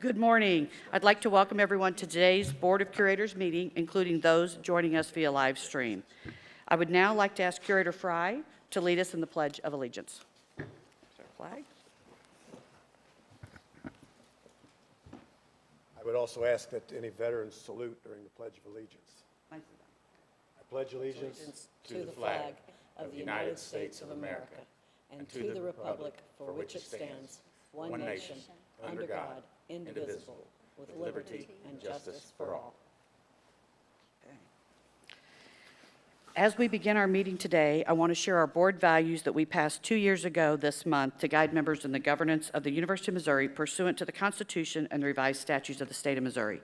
Good morning. I'd like to welcome everyone to today's Board of Curators meeting, including those joining us via live stream. I would now like to ask Curator Fry to lead us in the Pledge of Allegiance. There's our flag. I would also ask that any veterans salute during the Pledge of Allegiance. I pledge allegiance to the flag of the United States of America and to the republic for which it stands, one nation, under God, indivisible, with liberty and justice for all. As we begin our meeting today, I want to share our board values that we passed 2 years ago this month to guide members in the governance of the University of Missouri pursuant to the Constitution and the revised statutes of the state of Missouri.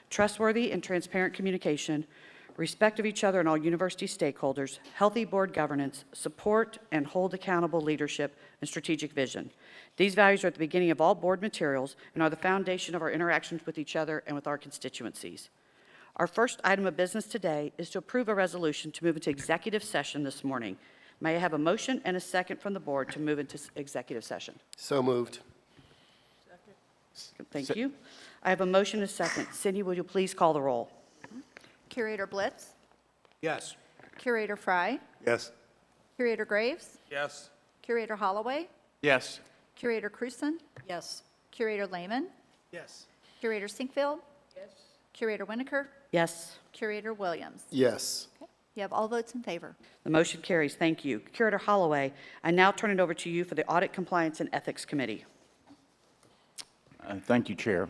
Trustworthy and transparent communication, respect of each other and all university stakeholders, healthy board governance, support and hold accountable leadership, and strategic vision. These values are at the beginning of all board materials and are the foundation of our interactions with each other and with our constituencies. Our first item of business today is to approve a resolution to move into executive session this morning. May I have a motion and a second from the board to move into executive session? So moved. Thank you. I have a motion and a second. Cindy, will you please call the roll? Curator Blitz, Yes. Curator Fry, Yes. Curator Graves, Yes. Curator Holloway, Yes. Curator Cruson, Yes. Curator Lehman, Yes. Curator Sinkfield, Curator Winokur, Yes. Curator Williams. Yes. Okay. You have all votes in favor. The motion carries. Thank you. Curator Holloway, I now turn it over to you for the Audit, Compliance, and Ethics Committee. Thank you, Chair.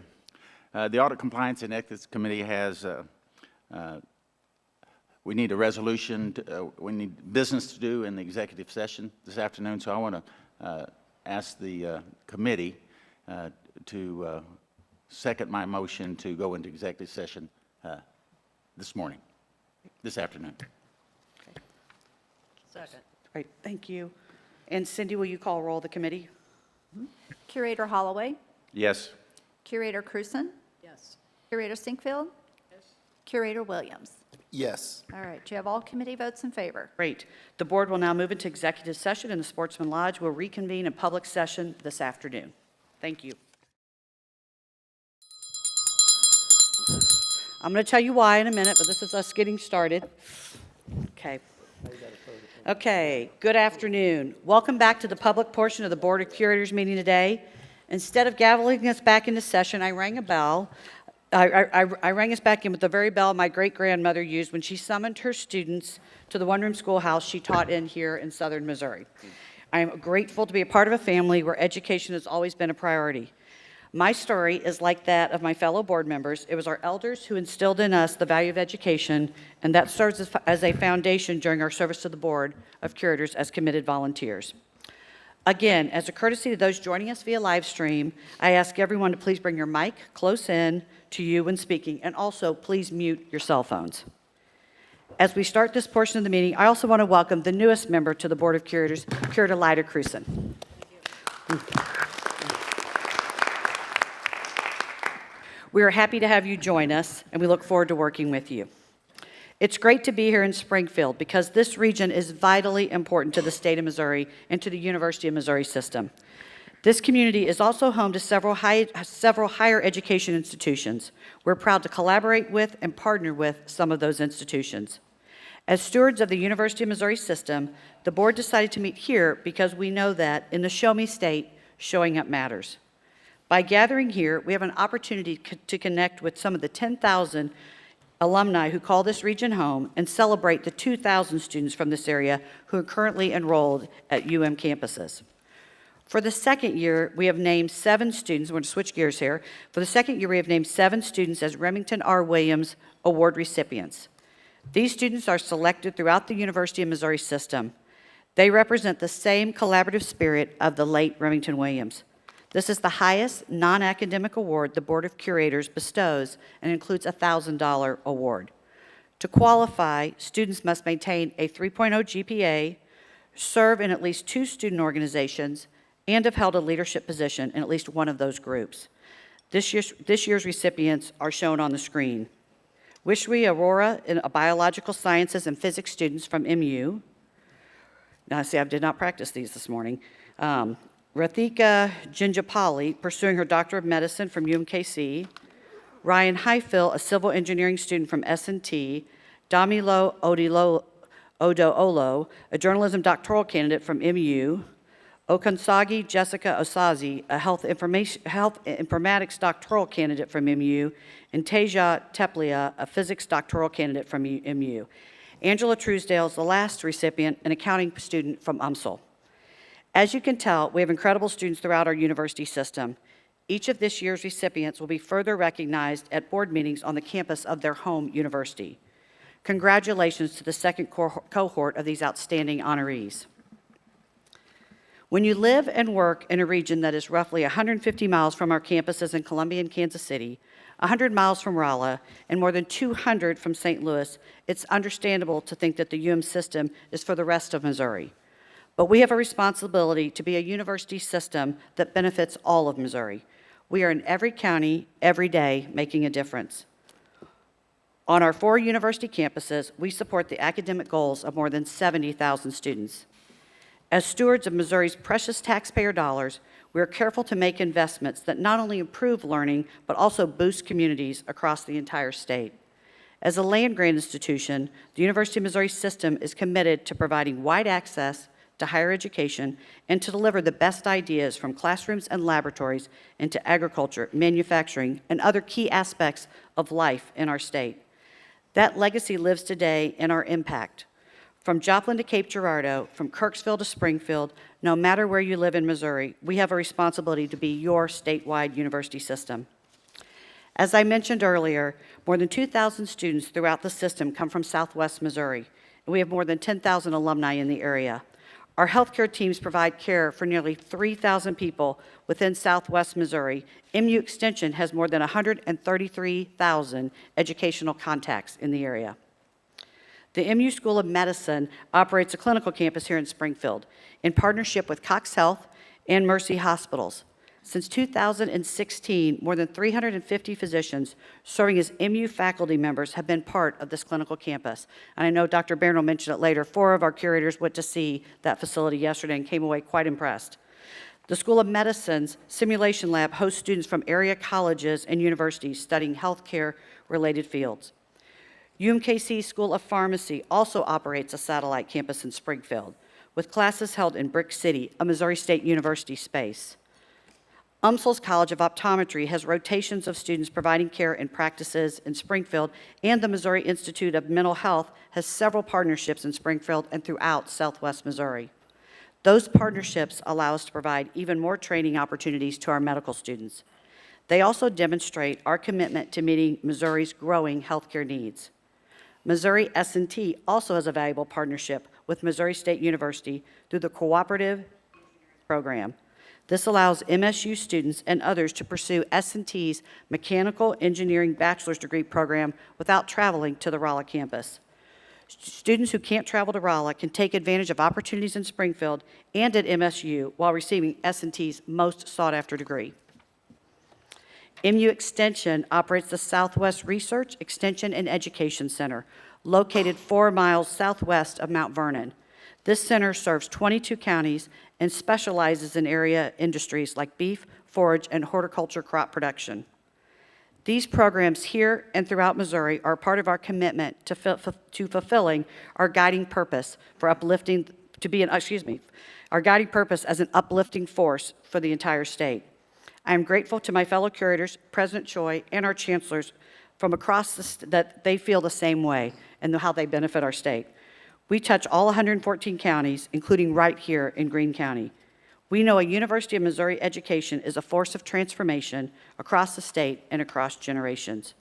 The Audit, Compliance, and Ethics Committee has, we need a resolution, we need business to do in the executive session this afternoon, so I want to ask the committee to second my motion to go into executive session this afternoon. Second. Great, thank you. And Cindy, will you call roll of the committee? Curator Holloway, Yes. Curator Cruson, Yes. Curator Sinkfield, Curator Williams. Yes. All right, you have all committee votes in favor. Great. The board will now move into executive session, and the Sportsman Lodge will reconvene in public session this afternoon. Thank you. I'm going to tell you why in a minute, but this is us getting started. Okay. Okay, good afternoon. Welcome back to the public portion of the Board of Curators meeting today. Instead of gaveling us back into session, I rang a bell. I rang us back in with the very bell my great-grandmother used when she summoned her students to the one-room schoolhouse she taught in here in southern Missouri. I am grateful to be a part of a family where education has always been a priority. My story is like that of my fellow board members. It was our elders who instilled in us the value of education, and that serves as a foundation during our service to the Board of Curators as committed volunteers. Again, as a courtesy to those joining us via live stream, I ask everyone to please bring your mic close in to you when speaking, and also please mute your cell phones. As we start this portion of the meeting, I also want to welcome the newest member to the Board of Curators, Curator Lyda Cruson. We are happy to have you join us, and we look forward to working with you. It's great to be here in Springfield because this region is vitally important to the state of Missouri and to the University of Missouri system. This community is also home to several higher education institutions. We're proud to collaborate with and partner with some of those institutions. As stewards of the University of Missouri system, the board decided to meet here because we know that in the Show Me state, showing up matters. By gathering here, we have an opportunity to connect with some of the 10,000 alumni who call this region home and celebrate the 2,000 students from this area who are currently enrolled at UM campuses. For the second year, we have named 7 students. We're going to switch gears here. For the second year, we have named 7 students as Remington R. Williams Award recipients. These students are selected throughout the University of Missouri system. They represent the same collaborative spirit of the late Remington Williams. This is the highest non-academic award the Board of Curators bestows and includes a $1,000 award. To qualify, students must maintain a 3.0 GPA, serve in at least 2 student organizations, and have held a leadership position in at least one of those groups. This year's recipients are shown on the screen. Wishwe Aurora, a biological sciences and physics students from MU. Now, see, I did not practice these this morning. Rathika Jinjapali, pursuing her Doctor of Medicine from UMKC. Ryan Highfill, a civil engineering student from S&T. Damilo Odoolo, a journalism doctoral candidate from MU. Okansagi Jessica Osazi, a health informatics doctoral candidate from MU, and Teja Teplia, a physics doctoral candidate from MU. Angela Truesdale is the last recipient, an accounting student from UMSL. As you can tell, we have incredible students throughout our university system. Each of this year's recipients will be further recognized at board meetings on the campus of their home university. Congratulations to the second cohort of these outstanding honorees. When you live and work in a region that is roughly 150 miles from our campuses in Columbia and Kansas City, 100 miles from Rolla, and more than 200 from St. Louis, it's understandable to think that the UM system is for the rest of Missouri. But we have a responsibility to be a university system that benefits all of Missouri. We are in every county, every day, making a difference. On our 4 university campuses, we support the academic goals of more than 70,000 students. As stewards of Missouri's precious taxpayer dollars, we are careful to make investments that not only improve learning, but also boost communities across the entire state. As a land-grant institution, the University of Missouri system is committed to providing wide access to higher education and to deliver the best ideas from classrooms and laboratories into agriculture, manufacturing, and other key aspects of life in our state. That legacy lives today in our impact. From Joplin to Cape Girardeau, from Kirksville to Springfield, no matter where you live in Missouri, we have a responsibility to be your statewide university system. As I mentioned earlier, more than 2,000 students throughout the system come from Southwest Missouri, and we have more than 10,000 alumni in the area. Our healthcare teams provide care for nearly 3,000 people within Southwest Missouri. MU Extension has more than 133,000 educational contacts in the area. The MU School of Medicine operates a clinical campus here in Springfield in partnership with Cox Health and Mercy Hospitals. Since 2016, more than 350 physicians serving as MU faculty members have been part of this clinical campus. And I know Dr. Barron will mention it later. 4 of our curators went to see that facility yesterday and came away quite impressed. The School of Medicine's simulation lab hosts students from area colleges and universities studying healthcare-related fields. UMKC School of Pharmacy also operates a satellite campus in Springfield, with classes held in Brick City, a Missouri State University space. UMSL's College of Optometry has rotations of students providing care and practices in Springfield, and the Missouri Institute of Mental Health has several partnerships in Springfield and throughout Southwest Missouri. Those partnerships allow us to provide even more training opportunities to our medical students. They also demonstrate our commitment to meeting Missouri's growing healthcare needs. Missouri S&T also has a valuable partnership with Missouri State University through the Cooperative Program. This allows MSU students and others to pursue S&T's Mechanical Engineering Bachelor's Degree program without traveling to the Rolla campus. Students who can't travel to Rolla can take advantage of opportunities in Springfield and at MSU while receiving S&T's most sought-after degree. MU Extension operates the Southwest Research, Extension, and Education Center, located 4 miles southwest of Mount Vernon. This center serves 22 counties and specializes in area industries like beef, forage, and horticulture crop production. These programs here and throughout Missouri are part of our commitment to fulfilling our guiding purpose for uplifting, our guiding purpose as an uplifting force for the entire state. I am grateful to my fellow curators, President Choi, and our chancellors from across that they feel the same way and how they benefit our state. We touch all 114 counties, including right here in Greene County. We know a University of Missouri education is a force of transformation across the state and across generations.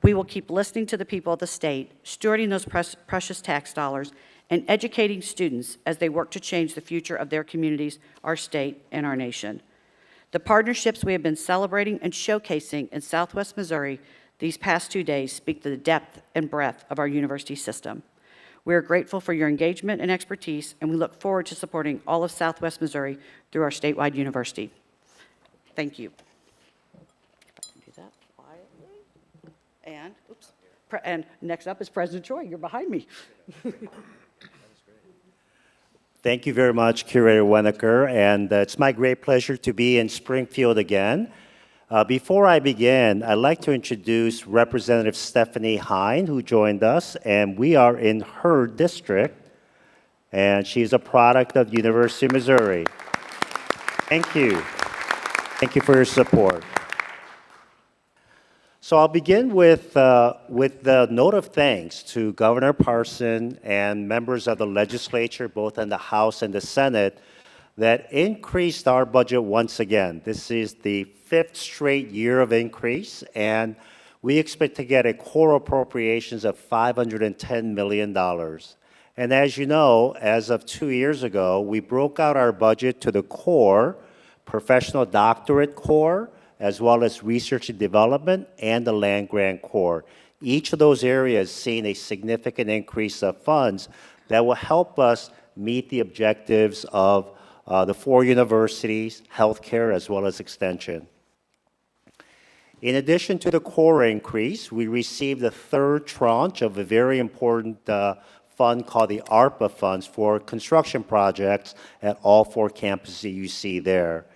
We will keep listening to the people of the state, stewarding those precious tax dollars, and educating students as they work to change the future of their communities, our state, and our nation. The partnerships we have been celebrating and showcasing in Southwest Missouri these past 2 days speak to the depth and breadth of our university system. We are grateful for your engagement and expertise, and we look forward to supporting all of Southwest Missouri through our statewide university. Thank you. If I can do that quietly. And next up is President Choi. You're behind me. Thank you very much, Curator Winokur, and it's my great pleasure to be in Springfield again. Before I begin, I'd like to introduce Representative Stephanie Hine, who joined us, and we are in her district, and she's a product of the University of Missouri. Thank you. Thank you for your support. So I'll begin with the note of thanks to Governor Parson and members of the legislature, both in the House and the Senate, that increased our budget once again. This is the 5th straight year of increase, and we expect to get a core appropriations of $510 million. And as you know, as of 2 years ago, we broke out our budget to the core, professional doctorate core, as well as research and development and the land grant core. Each of those areas seeing a significant increase of funds that will help us meet the objectives of the 4 universities, healthcare, as well as extension. In addition to the core increase, we received the 3rd tranche of a very important fund called the ARPA funds for construction projects at all 4 campuses you see there.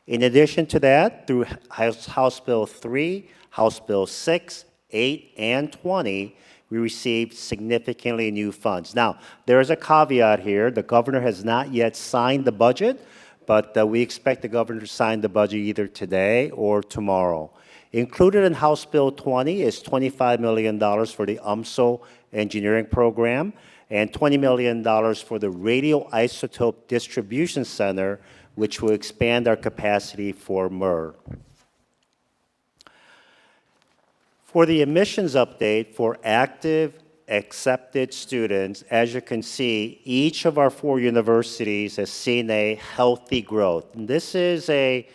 In addition to that, through House Bill 3, House Bill 6, 8, and 20, we received significantly new funds. Now, there is a caveat here. The governor has not yet signed the budget, but we expect the governor to sign the budget either today or tomorrow. Included in House Bill 20 is $25 million for the UMSL engineering program and $20 million for the radioisotope distribution center, which will expand our capacity for MER. For the admissions update for active accepted students, as you can see, each of our 4 universities has seen a healthy growth. And this is a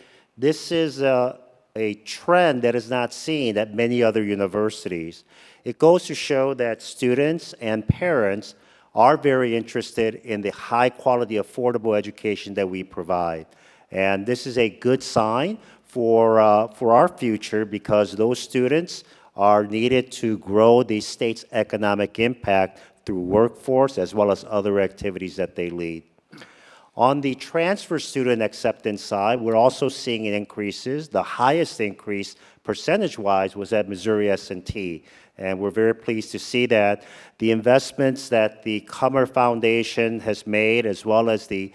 trend that is not seen at many other universities. It goes to show that students and parents are very interested in the high-quality, affordable education that we provide. And this is a good sign for our future because those students are needed to grow the state's economic impact through workforce as well as other activities that they lead. On the transfer student acceptance side, we're also seeing increases. The highest increase percentage-wise was at Missouri S&T. And we're very pleased to see that the investments that the Cummer Foundation has made, as well as the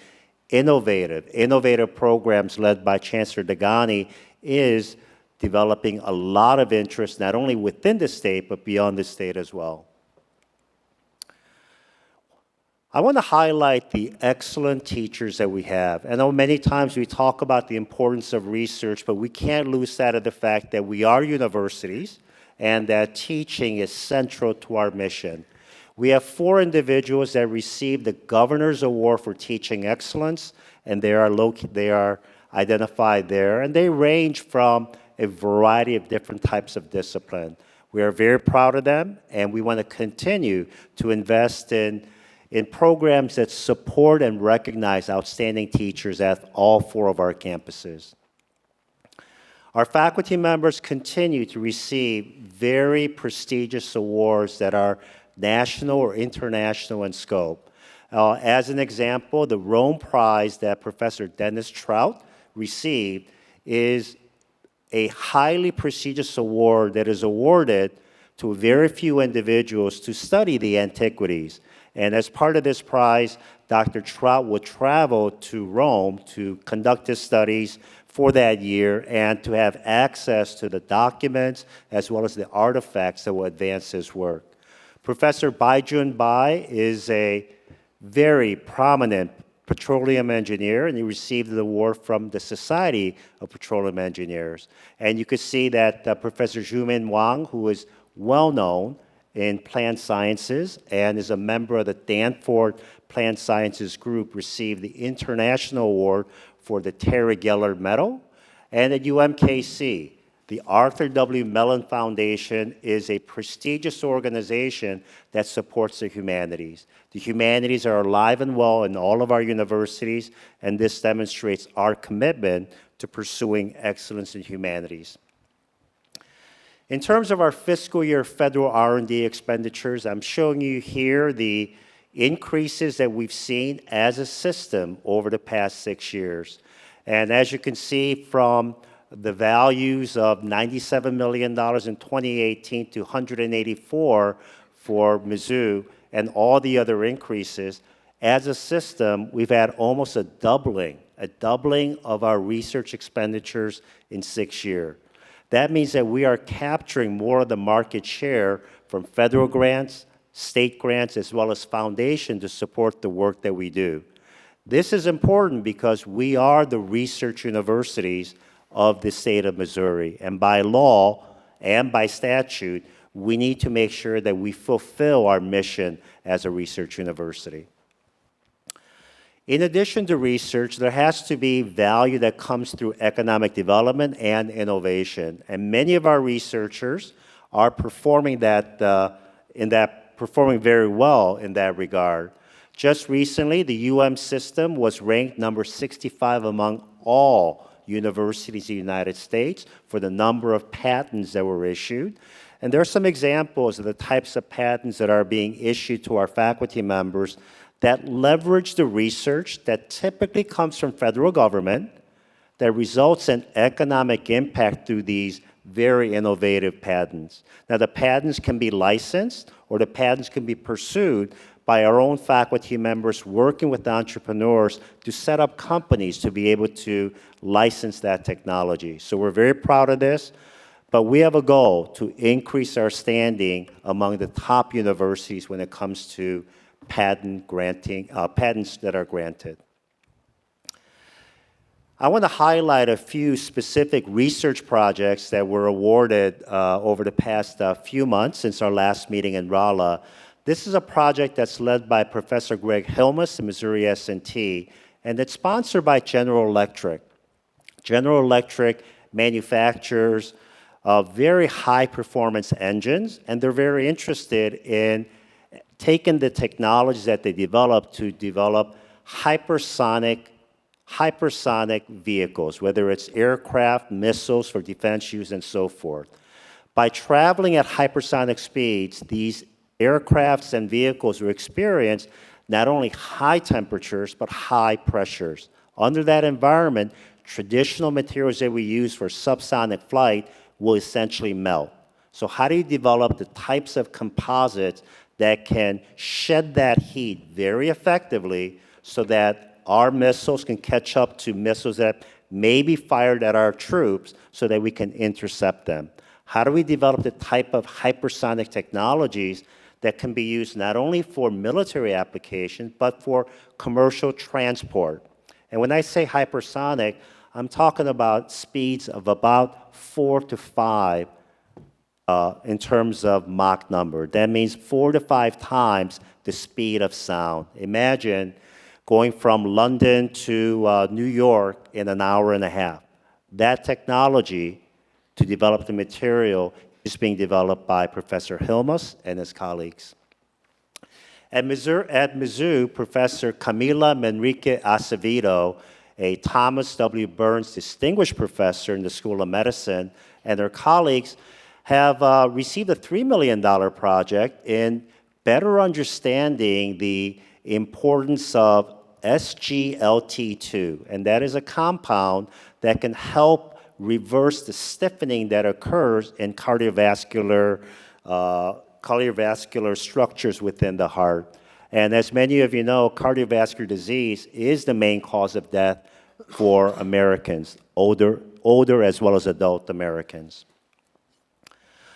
innovative programs led by Chancellor Degani, is developing a lot of interest, not only within the state, but beyond the state as well. I want to highlight the excellent teachers that we have. I know many times we talk about the importance of research, but we can't lose sight of the fact that we are universities, and that teaching is central to our mission. We have 4 individuals that received the Governor's Award for Teaching Excellence, and they are identified there, and they range from a variety of different types of discipline. We are very proud of them, and we want to continue to invest in programs that support and recognize outstanding teachers at all 4 of our campuses. Our faculty members continue to receive very prestigious awards that are national or international in scope. As an example, the Rome Prize that Professor Dennis Trout received is a highly prestigious award that is awarded to very few individuals to study the antiquities. And as part of this prize, Dr. Trout will travel to Rome to conduct his studies for that year and to have access to the documents as well as the artifacts that will advance his work. Professor Baijun Bai is a very prominent petroleum engineer, and he received the award from the Society of Petroleum Engineers. And you could see that Professor Zhumin Wang, who is well known in plant sciences and is a member of the Danforth Plant Sciences Group, received the International Award for the Terry Geller Medal. And at UMKC, the Arthur W. Mellon Foundation is a prestigious organization that supports the humanities. The humanities are alive and well in all of our universities, and this demonstrates our commitment to pursuing excellence in humanities. In terms of our fiscal year federal R&D expenditures, I'm showing you here the increases that we've seen as a system over the past 6 years. And as you can see from the values of $97 million in 2018 to 184 for Mizzou and all the other increases, as a system, we've had almost a doubling of our research expenditures in 6 years. That means that we are capturing more of the market share from federal grants, state grants, as well as foundation to support the work that we do. This is important because we are the research universities of the state of Missouri, and by law and by statute, we need to make sure that we fulfill our mission as a research university. In addition to research, there has to be value that comes through economic development and innovation. And many of our researchers are performing performing very well in that regard. Just recently, the UM system was ranked number 65 among all universities in the United States for the number of patents that were issued. And there are some examples of the types of patents that are being issued to our faculty members that leverage the research that typically comes from federal government that results in economic impact through these very innovative patents. Now, the patents can be licensed or the patents can be pursued by our own faculty members working with entrepreneurs to set up companies to be able to license that technology. So we're very proud of this, but we have a goal to increase our standing among the top universities when it comes to patents that are granted. I want to highlight a few specific research projects that were awarded over the past few months since our last meeting in Rolla. This is a project that's led by Professor Greg Hilmas at Missouri S&T, and it's sponsored by General Electric. General Electric manufactures very high-performance engines, and they're very interested in taking the technologies that they develop to develop hypersonic vehicles, whether it's aircraft, missiles for defense use, and so forth. By traveling at hypersonic speeds, these aircrafts and vehicles will experience not only high temperatures, but high pressures. Under that environment, traditional materials that we use for subsonic flight will essentially melt. So how do you develop the types of composites that can shed that heat very effectively so that our missiles can catch up to missiles that may be fired at our troops so that we can intercept them? How do we develop the type of hypersonic technologies that can be used not only for military applications, but for commercial transport? And when I say hypersonic, I'm talking about speeds of about 4 to 5 in terms of Mach number. That means 4 to 5 times the speed of sound. Imagine going from London to New York in an hour and a half. That technology to develop the material is being developed by Professor Hilmas and his colleagues. At Mizzou, Professor Camila Manrique Acevedo, a Thomas W. Burns Distinguished Professor in the School of Medicine, and her colleagues have received a $3 million project in better understanding the importance of SGLT2, and that is a compound that can help reverse the stiffening that occurs in cardiovascular structures within the heart. And as many of you know, cardiovascular disease is the main cause of death for Americans, older as well as adult Americans.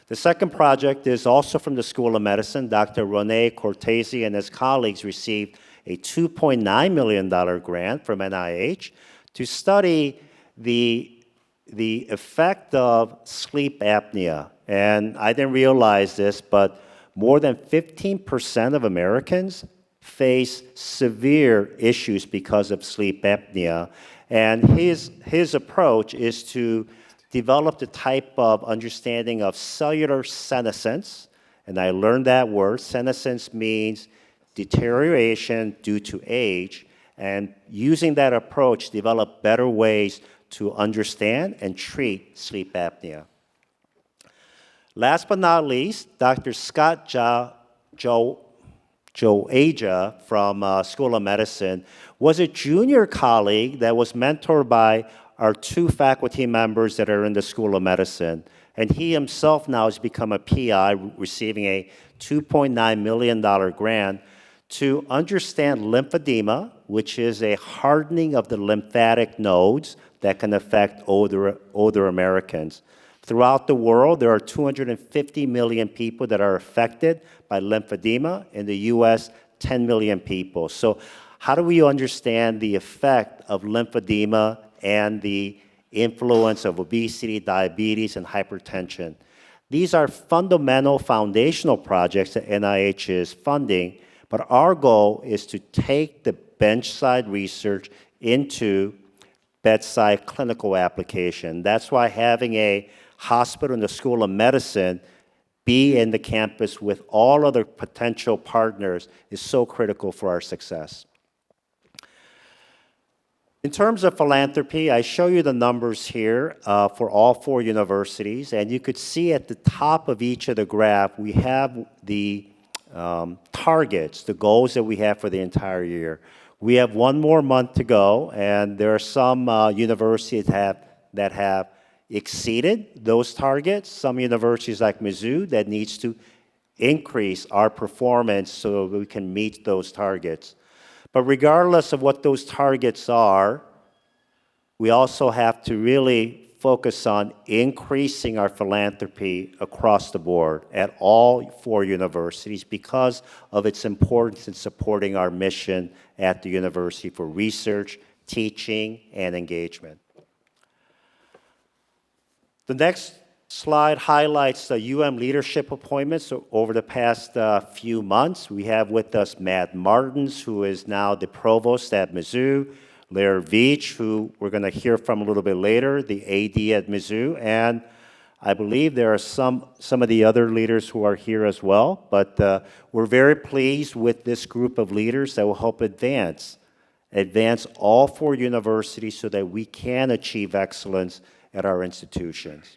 The second project is also from the School of Medicine. Dr. Rene Cortese and his colleagues received a $2.9 million grant from NIH to study the effect of sleep apnea. And I didn't realize this, but more than 15% of Americans face severe issues because of sleep apnea. And his approach is to develop the type of understanding of cellular senescence, and I learned that word. Senescence means deterioration due to age, and using that approach, develop better ways to understand and treat sleep apnea. Last but not least, Dr. Scott Joe Aja from School of Medicine, was a junior colleague that was mentored by our 2 faculty members that are in the School of Medicine. And he himself now has become a PI, receiving a $2.9 million grant to understand lymphedema, which is a hardening of the lymphatic nodes that can affect older Americans. Throughout the world, there are 250 million people that are affected by lymphedema. In the U.S., 10 million people. So how do we understand the effect of lymphedema and the influence of obesity, diabetes, and hypertension? These are fundamental foundational projects that NIH is funding, but our goal is to take the bench-side research into bedside clinical application. That's why having a hospital in the School of Medicine be in the campus with all other potential partners is so critical for our success. In terms of philanthropy, I show you the numbers here for all 4 universities, and you could see at the top of each of the graph, we have the targets, the goals that we have for the entire year. We have 1 more month to go, and there are some universities that have exceeded those targets. Some universities like Mizzou that needs to increase our performance so we can meet those targets. But regardless of what those targets are, we also have to really focus on increasing our philanthropy across the board at all 4 universities because of its importance in supporting our mission at the university for research, teaching, and engagement. The next slide highlights the leadership appointments over the past few months. We have with us Matt Martins, who is now the provost at Mizzou, Larry Veach, who we're going to hear from a little bit later, the AD at Mizzou, and I believe there are some of the other leaders who are here as well, but we're very pleased with this group of leaders that will help advance all 4 universities so that we can achieve excellence at our institutions.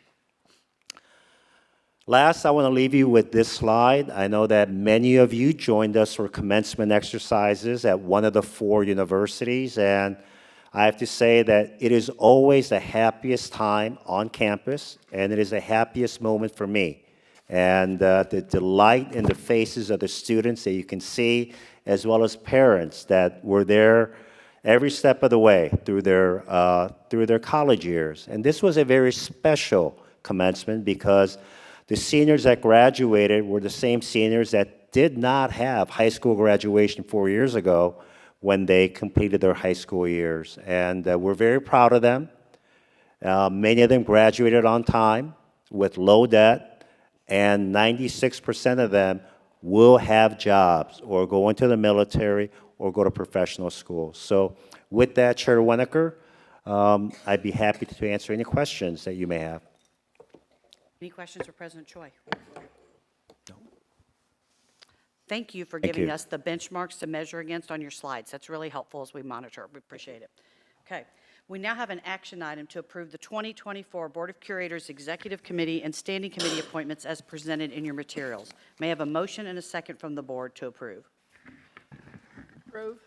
Last, I want to leave you with this slide. I know that many of you joined us for commencement exercises at one of the 4 universities, and I have to say that it is always the happiest time on campus, and it is the happiest moment for me. And the delight in the faces of the students that you can see, as well as parents that were there every step of the way through their college years. And this was a very special commencement because the seniors that graduated were the same seniors that did not have high school graduation 4 years ago when they completed their high school years. And we're very proud of them. Many of them graduated on time with low debt, and 96% of them will have jobs or go into the military or go to professional school. So with that, Chair Winokur, I'd be happy to answer any questions that you may have. Any questions for President Choi? No. Thank you for giving us the benchmarks to measure against on your slides. That's really helpful as we monitor. We appreciate it. Okay. We now have an action item to approve the 2024 Board of Curators Executive Committee and Standing Committee appointments as presented in your materials. May I have a motion and a second from the board to approve? Approve.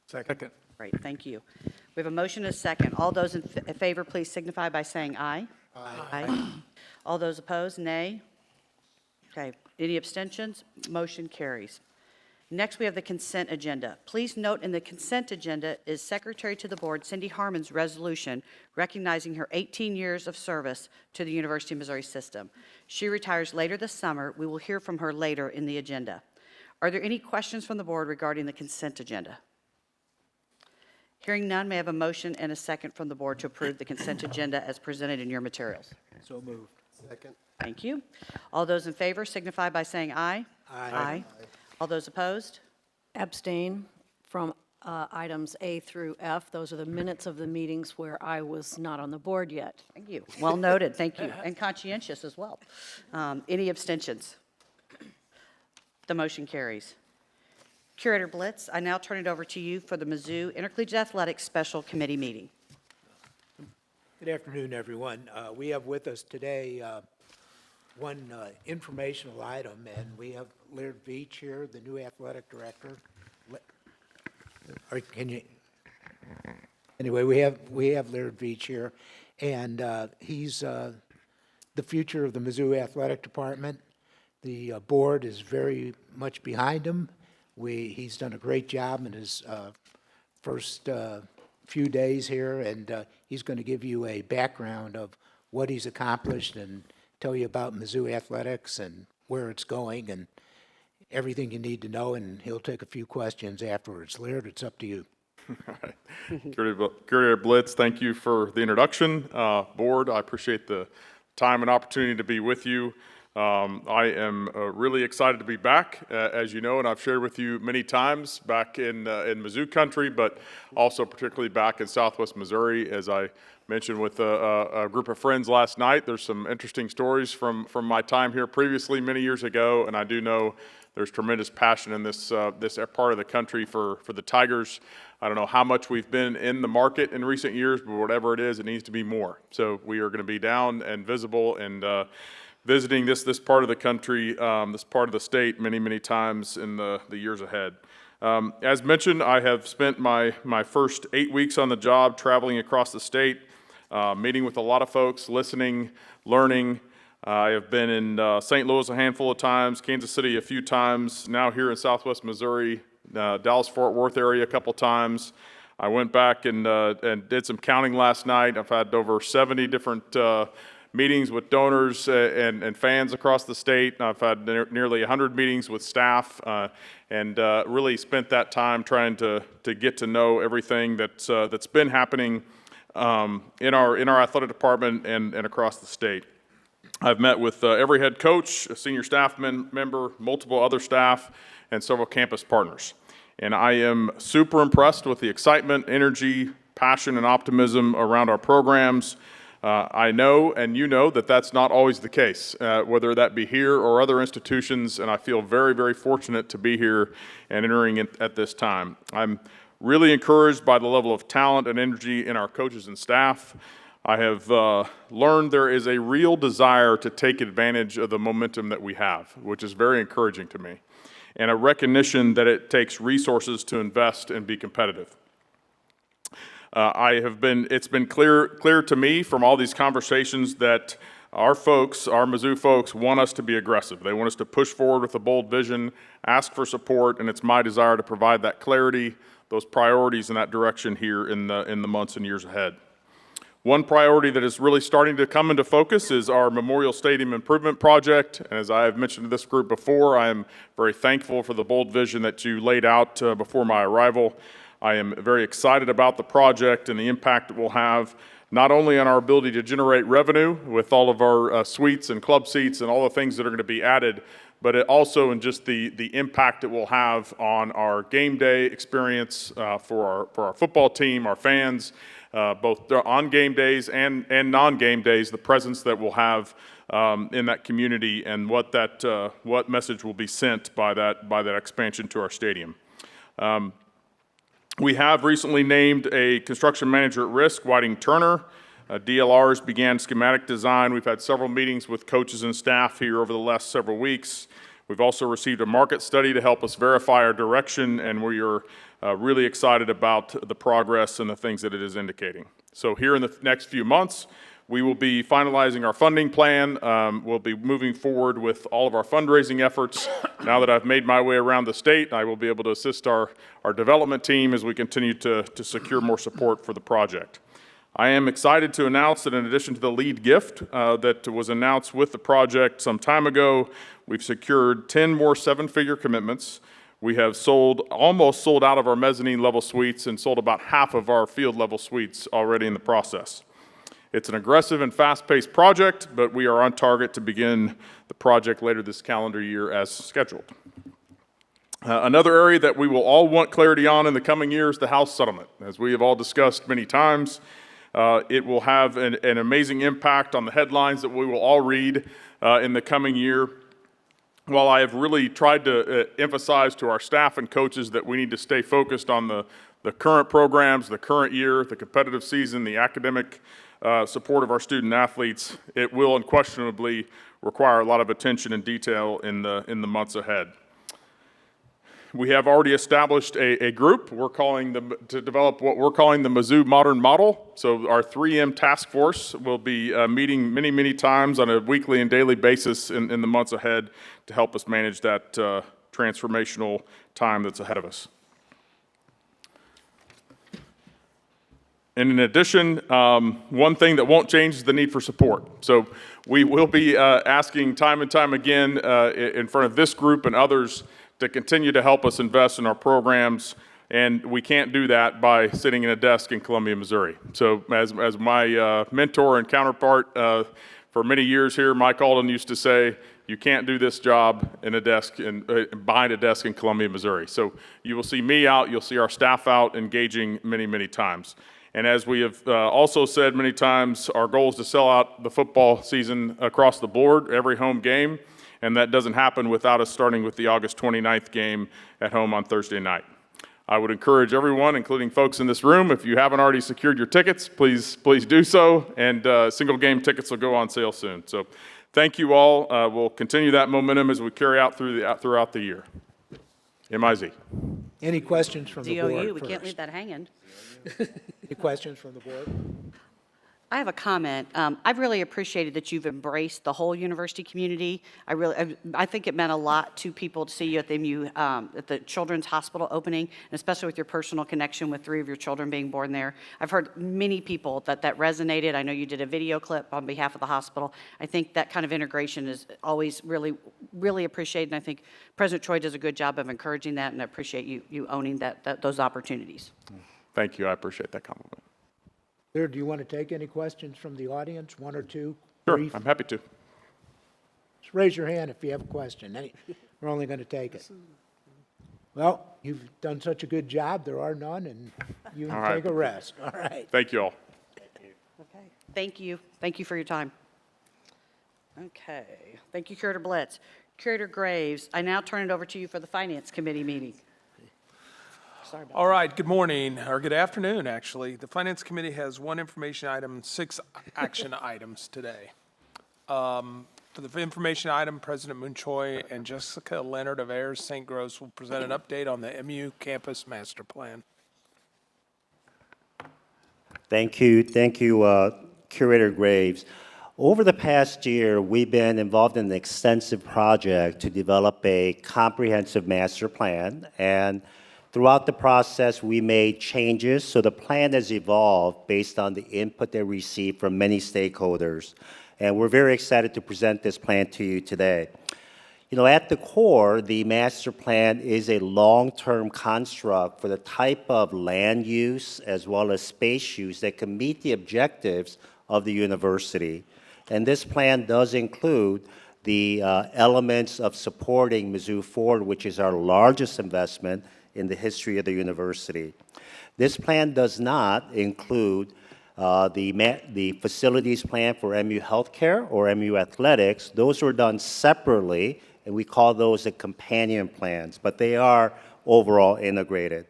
Second. Great, thank you. We have a motion and a second. All those in favor, please signify by saying aye. Aye. All those opposed, nay. Okay, any abstentions? Motion carries. Next, we have the consent agenda. Please note in the consent agenda is Secretary to the Board Cindy Harmon's resolution recognizing her 18 years of service to the University of Missouri system. She retires later this summer. We will hear from her later in the agenda. Are there any questions from the board regarding the consent agenda? Hearing none, may I have a motion and a second from the board to approve the consent agenda as presented in your materials? So moved. Second. Thank you. All those in favor signify by saying aye. Aye. All those opposed? Abstain from items A through F. Those are the minutes of the meetings where I was not on the board yet. Thank you. Well noted, thank you. And conscientious as well. Any abstentions? The motion carries. Curator Blitz, I now turn it over to you for the Mizzou Intercollegiate Athletics Special Committee meeting. Good afternoon, everyone. We have with us today one informational item, and we have Laird Veach here, the new athletic director. Or can you? Anyway, we have Laird Veach here, and he's the future of the Mizzou Athletic Department. The board is very much behind him. He's done a great job in his first few days here, and he's going to give you a background of what he's accomplished and tell you about Mizzou athletics and where it's going and everything you need to know, and he'll take a few questions afterwards. Laird, it's up to you. All right. Curator Blitz, thank you for the introduction. Board, I appreciate the time and opportunity to be with you. I am really excited to be back, as you know, and I've shared with you many times back in Mizzou country, but also particularly back in Southwest Missouri. As I mentioned with a group of friends last night, there's some interesting stories from my time here previously many years ago, and I do know there's tremendous passion in this part of the country for the Tigers. I don't know how much we've been in the market in recent years, but whatever it is, it needs to be more. So we are going to be down and visible and visiting this part of the country, this part of the state many times in the years ahead. As mentioned, I have spent my first 8 weeks on the job traveling across the state, meeting with a lot of folks, listening, learning. I have been in St. Louis a handful of times, Kansas City a few times, now here in Southwest Missouri, Dallas-Fort Worth area a couple times. I went back and did some counting last night. I've had over 70 different meetings with donors and fans across the state. I've had nearly 100 meetings with staff and really spent that time trying to get to know everything that's been happening in our athletic department and across the state. I've met with every head coach, a senior staff member, multiple other staff, and several campus partners. And I am super impressed with the excitement, energy, passion, and optimism around our programs. I know, and you know, that that's not always the case, whether that be here or other institutions, and I feel very fortunate to be here and entering at this time. I'm really encouraged by the level of talent and energy in our coaches and staff. I have learned there is a real desire to take advantage of the momentum that we have, which is very encouraging to me, and a recognition that it takes resources to invest and be competitive. It's been clear to me from all these conversations that our Mizzou folks want us to be aggressive. They want us to push forward with a bold vision, ask for support, and it's my desire to provide that clarity, those priorities in that direction here in the months and years ahead. One priority that is really starting to come into focus is our Memorial Stadium Improvement Project. And as I have mentioned to this group before, I am very thankful for the bold vision that you laid out before my arrival. I am very excited about the project and the impact it will have, not only on our ability to generate revenue with all of our suites and club seats and all the things that are going to be added, but it also in just the impact it will have on our game day experience for our football team, our fans, both on game days and non-game days, the presence that we'll have in that community and what message will be sent by that expansion to our stadium. We have recently named a construction manager at risk, Whiting Turner. DLRs began schematic design. We've had several meetings with coaches and staff here over the last several weeks. We've also received a market study to help us verify our direction, and we are really excited about the progress and the things that it is indicating. So here in the next few months, we will be finalizing our funding plan. We'll be moving forward with all of our fundraising efforts. Now that I've made my way around the state, I will be able to assist our development team as we continue to secure more support for the project. I am excited to announce that in addition to the lead gift that was announced with the project some time ago, we've secured 10 more seven-figure commitments. We have almost sold out of our mezzanine level suites and sold about half of our field level suites already in the process. It's an aggressive and fast-paced project, but we are on target to begin the project later this calendar year as scheduled. Another area that we will all want clarity on in the coming year is the House settlement. As we have all discussed many times, it will have an amazing impact on the headlines that we will all read in the coming year. While I have really tried to emphasize to our staff and coaches that we need to stay focused on the current programs, the current year, the competitive season, the academic support of our student athletes, it will unquestionably require a lot of attention and detail in the months ahead. We have already established a group to develop what we're calling the Mizzou Modern Model. So our 3M task force will be meeting many, many times on a weekly and daily basis in the months ahead to help us manage that transformational time that's ahead of us. And in addition, one thing that won't change is the need for support. So we will be asking time and time again in front of this group and others to continue to help us invest in our programs, and we can't do that by sitting in a desk in Columbia, Missouri. So as my mentor and counterpart for many years here, Mike Alden, used to say, you can't do this job in a desk behind a desk in Columbia, Missouri. So you will see me out, you'll see our staff out engaging many, many times. And as we have also said many times, our goal is to sell out the football season across the board, every home game. And that doesn't happen without us starting with the August 29th game at home on Thursday night. I would encourage everyone, including folks in this room, if you haven't already secured your tickets, please do so, and single game tickets will go on sale soon. So thank you all. We'll continue that momentum as we carry out throughout the year. MIZ. Any questions from the board DOU, we can't first? leave that hanging. Any questions from the board? I have a comment. I've really appreciated that you've embraced the whole university community. I think it meant a lot to people to see you at the at the Children's Hospital opening, and especially with your personal connection with 3 of your children being born there. I've heard many people that resonated. I know you did a video clip on behalf of the hospital. I think that kind of integration is always really, really appreciated, and I think President Choi does a good job of encouraging that, and I appreciate you owning those opportunities. Thank you. I appreciate that compliment. Sir, do you want to take any questions from the audience, 1 or 2? Sure, Brief? I'm happy to. Just raise your hand if you have a question. We're only going to take it. Well, you've done such a good job, there are none, and you can All right. take a rest. All right. Thank you all. Okay. Thank you. Thank you for your time. Okay. Thank you, Curator Blitz. Curator Graves, I now turn it over to you for the Finance Committee meeting. Sorry about All right, good morning, or good afternoon, actually. The Finance Committee has 1 information item and 6 action items today. For the information item, President Moon Choi and Jessica Leonard of Ayers St. Gross will present an update on the MU Campus Master Plan. Thank you, Curator Graves. Over the past year, we've been involved in an extensive project to develop a comprehensive master plan, and throughout the process, we made changes, so the plan has evolved based on the input they received from many stakeholders. And we're very excited to present this plan to you today. You know, at the core, the master plan is a long-term construct for the type of land use as well as space use that can meet the objectives of the university. And this plan does include the elements of supporting Mizzou Forward, which is our largest investment in the history of the university. This plan does not include the facilities plan for MU Healthcare or MU Athletics. Those were done separately, and we call those the companion plans, but they are overall integrated.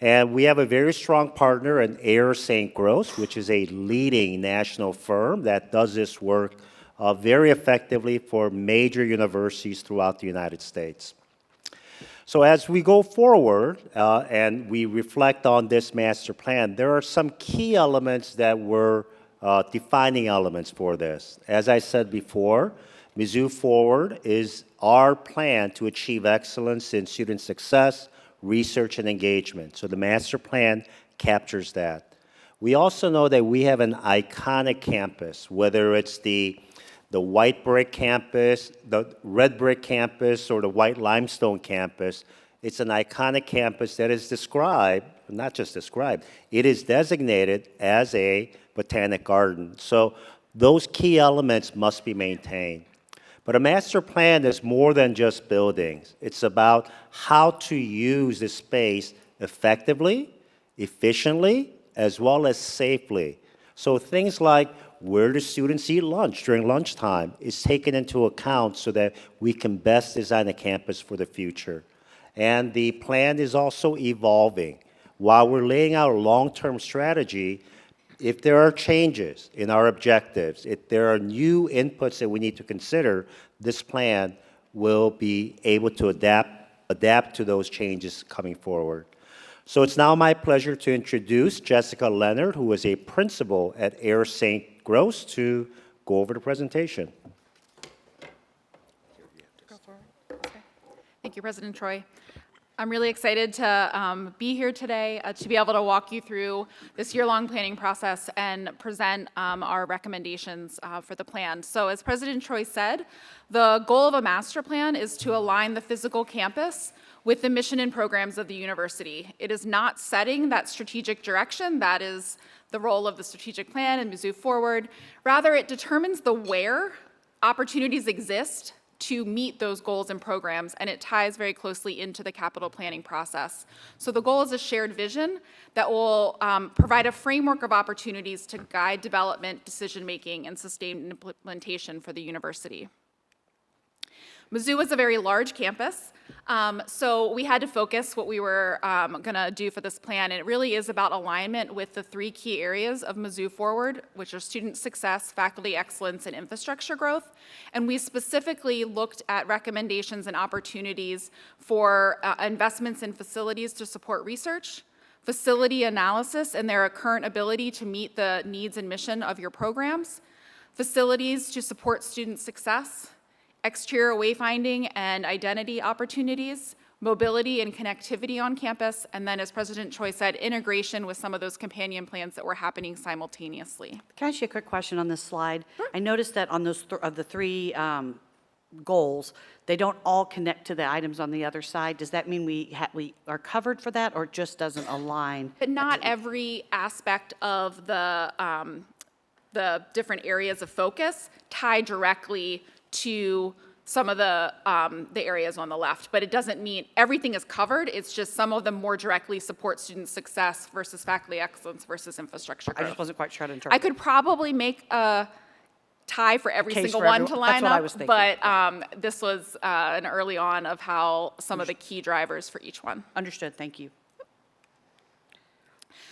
And we have a very strong partner in Ayers St. Gross, which is a leading national firm that does this work very effectively for major universities throughout the United States. So as we go forward and we reflect on this master plan, there are some key elements that were defining elements for this. As I said before, Mizzou Forward is our plan to achieve excellence in student success, research, and engagement. So the master plan captures that. We also know that we have an iconic campus, whether it's the white brick campus, the red brick campus, or the white limestone campus. It's an iconic campus that is described, not just described, it is designated as a botanic garden. So those key elements must be maintained. But a master plan is more than just buildings. It's about how to use the space effectively, efficiently, as well as safely. So things like where do students eat lunch during lunchtime is taken into account so that we can best design a campus for the future. And the plan is also evolving. While we're laying out a long-term strategy, if there are changes in our objectives, if there are new inputs that we need to consider, this plan will be able to adapt to those changes coming forward. So it's now my pleasure to introduce Jessica Leonard, who is a principal at Air St. Gross, to go over the presentation. Thank you, President Troy. I'm really excited to be here today to be able to walk you through this year-long planning process and present our recommendations for the plan. So as President Troy said, the goal of a master plan is to align the physical campus with the mission and programs of the university. It is not setting that strategic direction. That is the role of the strategic plan and Mizzou Forward. Rather, it determines the where opportunities exist to meet those goals and programs, and it ties very closely into the capital planning process. So the goal is a shared vision that will provide a framework of opportunities to guide development, decision-making, and sustained implementation for the university. Mizzou is a very large campus, so we had to focus what we were going to do for this plan. And it really is about alignment with the 3 key areas of Mizzou Forward, which are student success, faculty excellence, and infrastructure growth. And we specifically looked at recommendations and opportunities for investments in facilities to support research, facility analysis and their current ability to meet the needs and mission of your programs, facilities to support student success, exterior wayfinding and identity opportunities, mobility and connectivity on campus, and then, as President Choi said, integration with some of those companion plans that were happening simultaneously. Can I ask you a quick question on this slide? Sure. I noticed that on those of the 3 goals, they don't all connect to the items on the other side. Does that mean we are covered for that, or it just doesn't align? But not every aspect of the different areas of focus tie directly to some of the areas on the left, but it doesn't mean everything is covered. It's just some of them more directly support student success versus faculty excellence versus infrastructure growth. I just wasn't quite sure how to interpret. I could probably make a tie for every single for one everyone. to line That's what I up, was thinking. but this was an early on of how some of the key drivers for each one. Understood, thank you.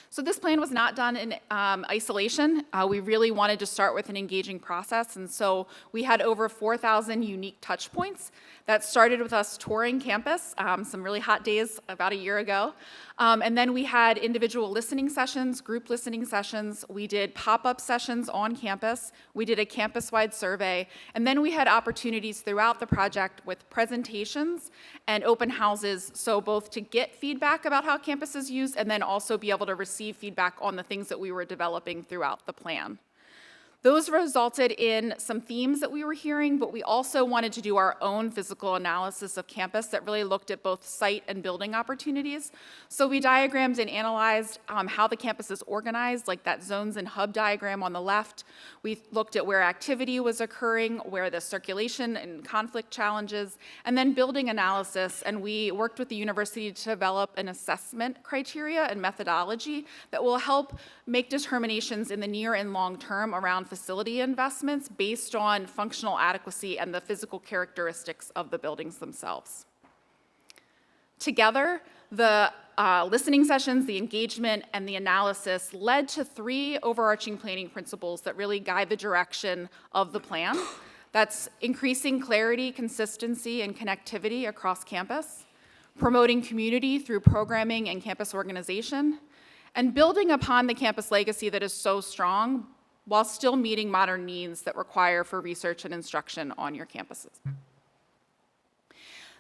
So this plan was not done in isolation. We really wanted to start with an engaging process, and so we had over 4,000 unique touch points that started with us touring campus, some really hot days about a year ago. And then we had individual listening sessions, group listening sessions. We did pop-up sessions on campus. We did a campus-wide survey. And then we had opportunities throughout the project with presentations and open houses, so both to get feedback about how campus is used and then also be able to receive feedback on the things that we were developing throughout the plan. Those resulted in some themes that we were hearing, but we also wanted to do our own physical analysis of campus that really looked at both site and building opportunities. So we diagrammed and analyzed how the campus is organized, like that zones and hub diagram on the left. We looked at where activity was occurring, where the circulation and conflict challenges, and then building analysis. And we worked with the university to develop an assessment criteria and methodology that will help make determinations in the near and long term around facility investments based on functional adequacy and the physical characteristics of the buildings themselves. Together, the listening sessions, the engagement, and the analysis led to 3 overarching planning principles that really guide the direction of the plan. That's increasing clarity, consistency, and connectivity across campus, promoting community through programming and campus organization, and building upon the campus legacy that is so strong while still meeting modern needs that require for research and instruction on your campuses.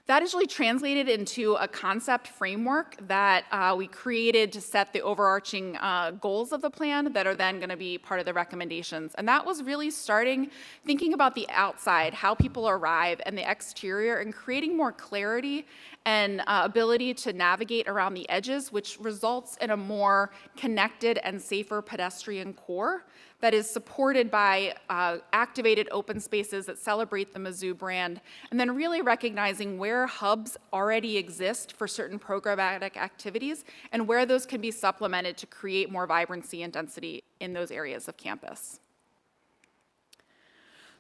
That is really translated into a concept framework that we created to set the overarching goals of the plan that are then going to be part of the recommendations. And that was really thinking about the outside, how people arrive, and the exterior, and creating more clarity and ability to navigate around the edges, which results in a more connected and safer pedestrian core that is supported by activated open spaces that celebrate the Mizzou brand, and then really recognizing where hubs already exist for certain programmatic activities and where those can be supplemented to create more vibrancy and density in those areas of campus.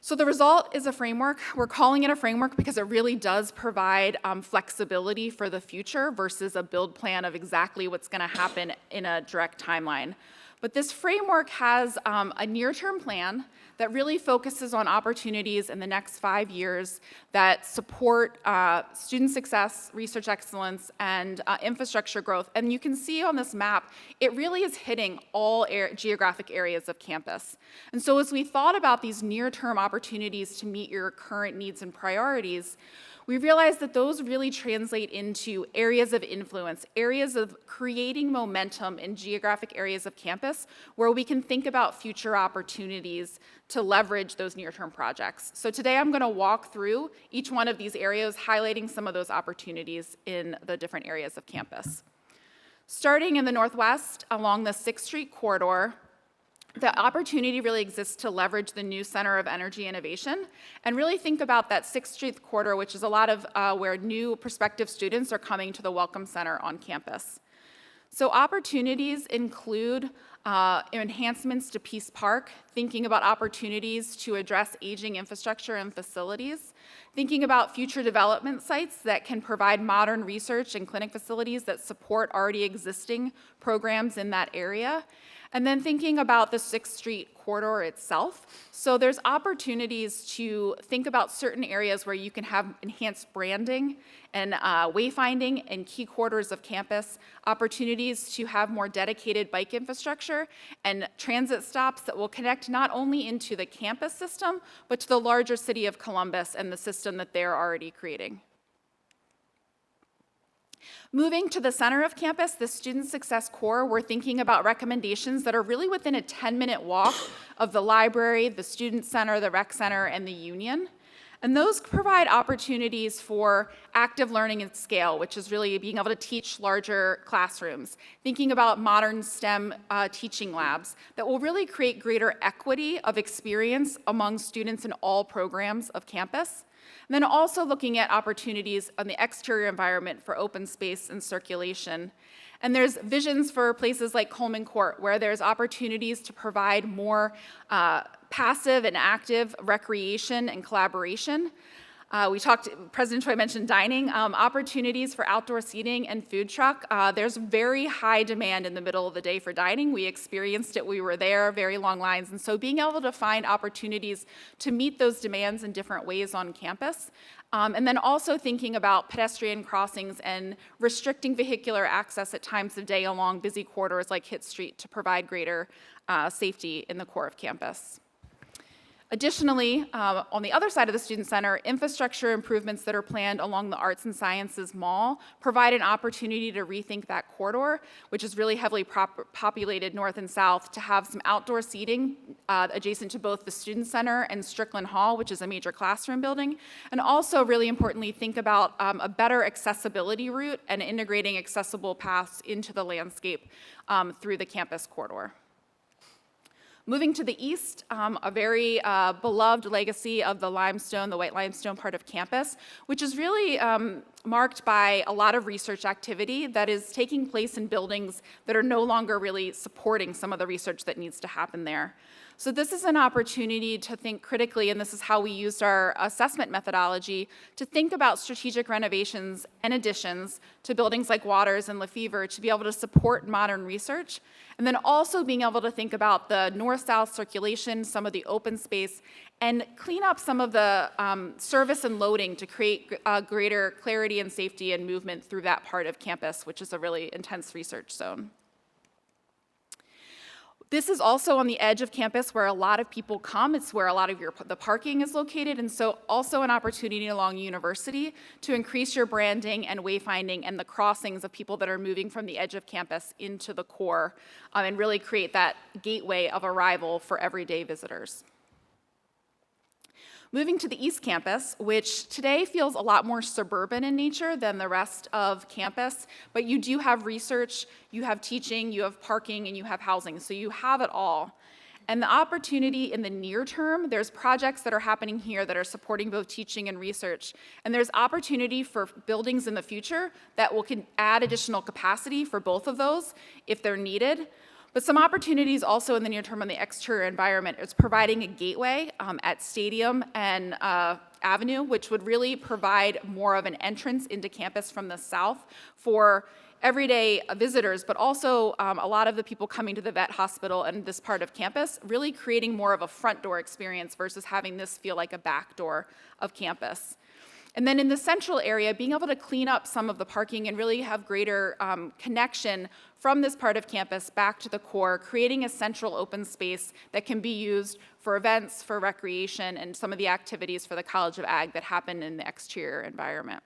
So the result is a framework. We're calling it a framework because it really does provide flexibility for the future versus a build plan of exactly what's going to happen in a direct timeline. But this framework has a near-term plan that really focuses on opportunities in the next 5 years that support student success, research excellence, and infrastructure growth. And you can see on this map, it really is hitting all geographic areas of campus. And so as we thought about these near-term opportunities to meet your current needs and priorities, we realized that those really translate into areas of influence, areas of creating momentum in geographic areas of campus where we can think about future opportunities to leverage those near-term projects. So today I'm going to walk through each one of these areas, highlighting some of those opportunities in the different areas of campus. Starting in the Northwest along the 6th Street corridor, the opportunity really exists to leverage the new Center of Energy Innovation and really think about that 6th Street corridor, which is a lot of where new prospective students are coming to the Welcome Center on campus. So opportunities include enhancements to Peace Park, thinking about opportunities to address aging infrastructure and facilities, thinking about future development sites that can provide modern research and clinic facilities that support already existing programs in that area, and then thinking about the 6th Street corridor itself. So there's opportunities to think about certain areas where you can have enhanced branding and wayfinding in key corridors of campus, opportunities to have more dedicated bike infrastructure and transit stops that will connect not only into the campus system, but to the larger city of Columbus and the system that they're already creating. Moving to the center of campus, the Student Success Core, we're thinking about recommendations that are really within a 10-minute walk of the library, the Student Center, the Rec Center, and the Union. And those provide opportunities for active learning at scale, which is really being able to teach larger classrooms, thinking about modern STEM teaching labs that will really create greater equity of experience among students in all programs of campus. And then also looking at opportunities on the exterior environment for open space and circulation. And there's visions for places like Coleman Court, where there's opportunities to provide more passive and active recreation and collaboration. President Choi mentioned dining, opportunities for outdoor seating and food truck. There's very high demand in the middle of the day for dining. We experienced it, we were there, very long lines. And so being able to find opportunities to meet those demands in different ways on campus. And then also thinking about pedestrian crossings and restricting vehicular access at times of day along busy corridors like Hitt Street to provide greater safety in the core of campus. Additionally, on the other side of the Student Center, infrastructure improvements that are planned along the Arts and Sciences Mall provide an opportunity to rethink that corridor, which is really heavily populated north and south, to have some outdoor seating adjacent to both the Student Center and Strickland Hall, which is a major classroom building, and also really importantly, think about a better accessibility route and integrating accessible paths into the landscape through the campus corridor. Moving to the east, a very beloved legacy of the limestone, the white limestone part of campus, which is really marked by a lot of research activity that is taking place in buildings that are no longer really supporting some of the research that needs to happen there. So this is an opportunity to think critically, and this is how we used our assessment methodology, to think about strategic renovations and additions to buildings like Waters and Lefevre to be able to support modern research, and then also being able to think about the north-south circulation, some of the open space, and clean up some of the service and loading to create greater clarity and safety and movement through that part of campus, which is a really intense research zone. This is also on the edge of campus where a lot of people come. It's where a lot of the parking is located, and so also an opportunity along University to increase your branding and wayfinding and the crossings of people that are moving from the edge of campus into the core and really create that gateway of arrival for everyday visitors. Moving to the East Campus, which today feels a lot more suburban in nature than the rest of campus, but you do have research, you have teaching, you have parking, and you have housing, so you have it all. And the opportunity in the near term, there's projects that are happening here that are supporting both teaching and research, and there's opportunity for buildings in the future that can add additional capacity for both of those if they're needed. But some opportunities also in the near term on the exterior environment is providing a gateway at Stadium and Avenue, which would really provide more of an entrance into campus from the south for everyday visitors, but also a lot of the people coming to the vet hospital and this part of campus, really creating more of a front door experience versus having this feel like a back door of campus. And then in the central area, being able to clean up some of the parking and really have greater connection from this part of campus back to the core, creating a central open space that can be used for events, for recreation, and some of the activities for the College of Ag that happen in the exterior environment.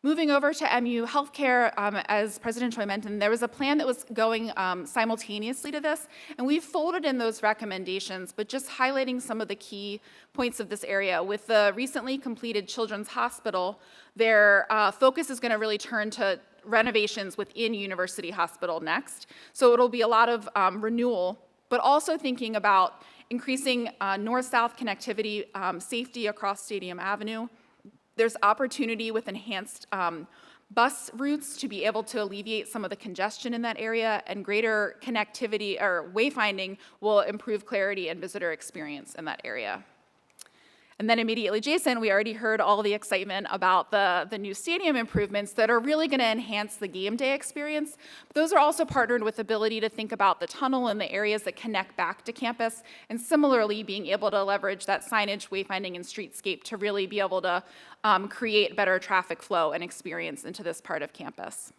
Moving over to MU Healthcare, as President Choi mentioned, there was a plan that was going simultaneously to this, and we've folded in those recommendations, but just highlighting some of the key points of this area. With the recently completed Children's Hospital, their focus is going to really turn to renovations within University Hospital next. So it'll be a lot of renewal, but also thinking about increasing north-south connectivity, safety across Stadium Avenue. There's opportunity with enhanced bus routes to be able to alleviate some of the congestion in that area, and greater connectivity or wayfinding will improve clarity and visitor experience in that area. And then immediately adjacent, we already heard all the excitement about the new stadium improvements that are really going to enhance the game day experience. But those are also partnered with the ability to think about the tunnel and the areas that connect back to campus, and similarly being able to leverage that signage, wayfinding, and streetscape to really be able to create better traffic flow and experience into this part of campus.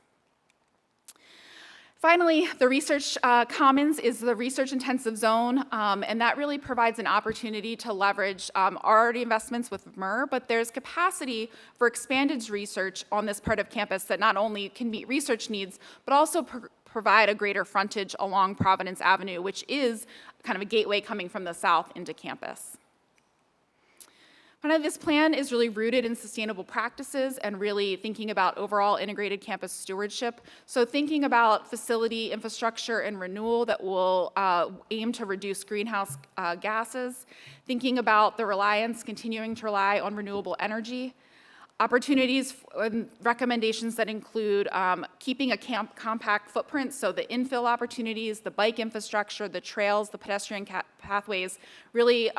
Finally, the research commons is the research-intensive zone, and that really provides an opportunity to leverage already investments with MER, but there's capacity for expanded research on this part of campus that not only can meet research needs, but also provide a greater frontage along Providence Avenue, which is kind of a gateway coming from the south into campus. This plan is really rooted in sustainable practices and really thinking about overall integrated campus stewardship. So thinking about facility infrastructure and renewal that will aim to reduce greenhouse gases, thinking about the reliance, continuing to rely on renewable energy, opportunities and recommendations that include keeping a compact footprint, so the infill opportunities, the bike infrastructure, the trails, the pedestrian pathways, really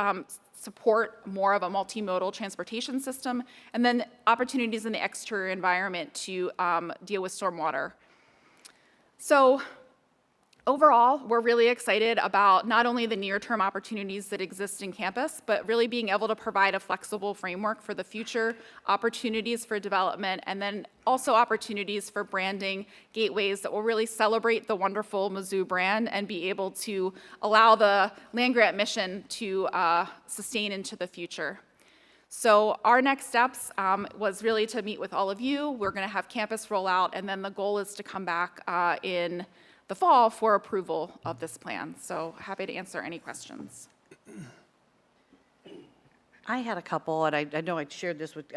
support more of a multimodal transportation system, and then opportunities in the exterior environment to deal with stormwater. So overall, we're really excited about not only the near-term opportunities that exist in campus, but really being able to provide a flexible framework for the future, opportunities for development, and then also opportunities for branding gateways that will really celebrate the wonderful Mizzou brand and be able to allow the land-grant mission to sustain into the future. So our next steps was really to meet with all of you. We're going to have campus rollout, and then the goal is to come back in the fall for approval of this plan. So happy to answer any questions. I had a couple, and I know I shared this with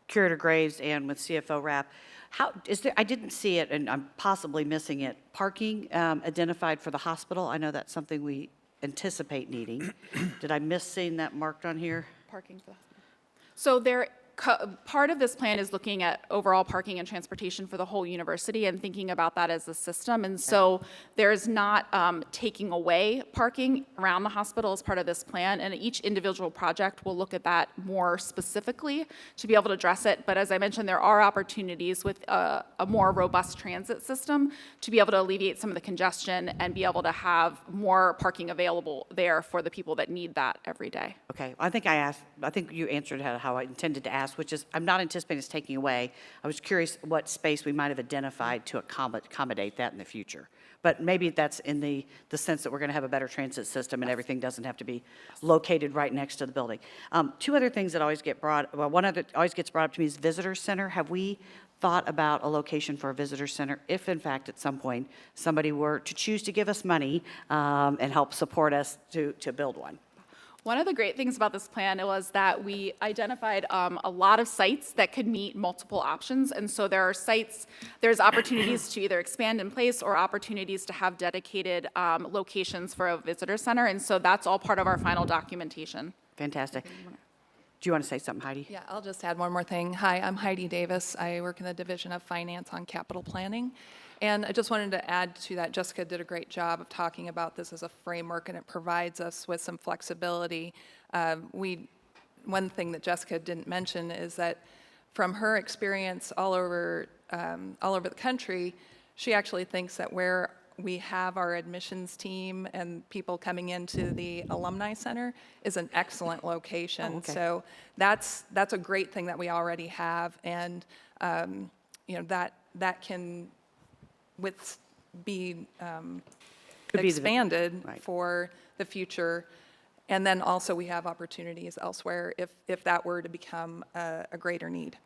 Curator Graves and with CFO Rapp. How is there? I didn't see it, and I'm possibly missing it. Parking identified for the hospital. I know that's something we anticipate needing. Did I miss seeing that marked on here? Parking for the hospital. So part of this plan is looking at overall parking and transportation for the whole university and thinking about that as a system. And so there's not taking away parking around the hospital as part of this plan. And each individual project will look at that more specifically to be able to address it. But as I mentioned, there are opportunities with a more robust transit system to be able to alleviate some of the congestion and be able to have more parking available there for the people that need that every day. Okay, I think you answered how I intended to ask, which is, I'm not anticipating it's taking away. I was curious what space we might have identified to accommodate that in the future. But maybe that's in the sense that we're going to have a better transit system and everything doesn't have to be located right next to the building. Two other things that always get brought, well, one other always gets brought up to me is visitor center. Have we thought about a location for a visitor center if, in fact, at some point, somebody were to choose to give us money and help support us to build one? One of the great things about this plan was that we identified a lot of sites that could meet multiple options. And so there's opportunities to either expand in place or opportunities to have dedicated locations for a visitor center. And so that's all part of our final documentation. Fantastic. Do you want to say something, Heidi? Yeah, I'll just add one more thing. Hi, I'm Heidi Davis. I work in the Division of Finance on Capital Planning. And I just wanted to add to that, Jessica did a great job of talking about this as a framework, and it provides us with some flexibility. One thing that Jessica didn't mention is that from her experience all over all over the country, she actually thinks that where we have our admissions team and people coming into the Alumni Center is an excellent location. Oh, okay. So that's a great thing that we already have, and that can be Could be the- expanded right. for the future. And then also we have opportunities elsewhere if that were to become a greater need.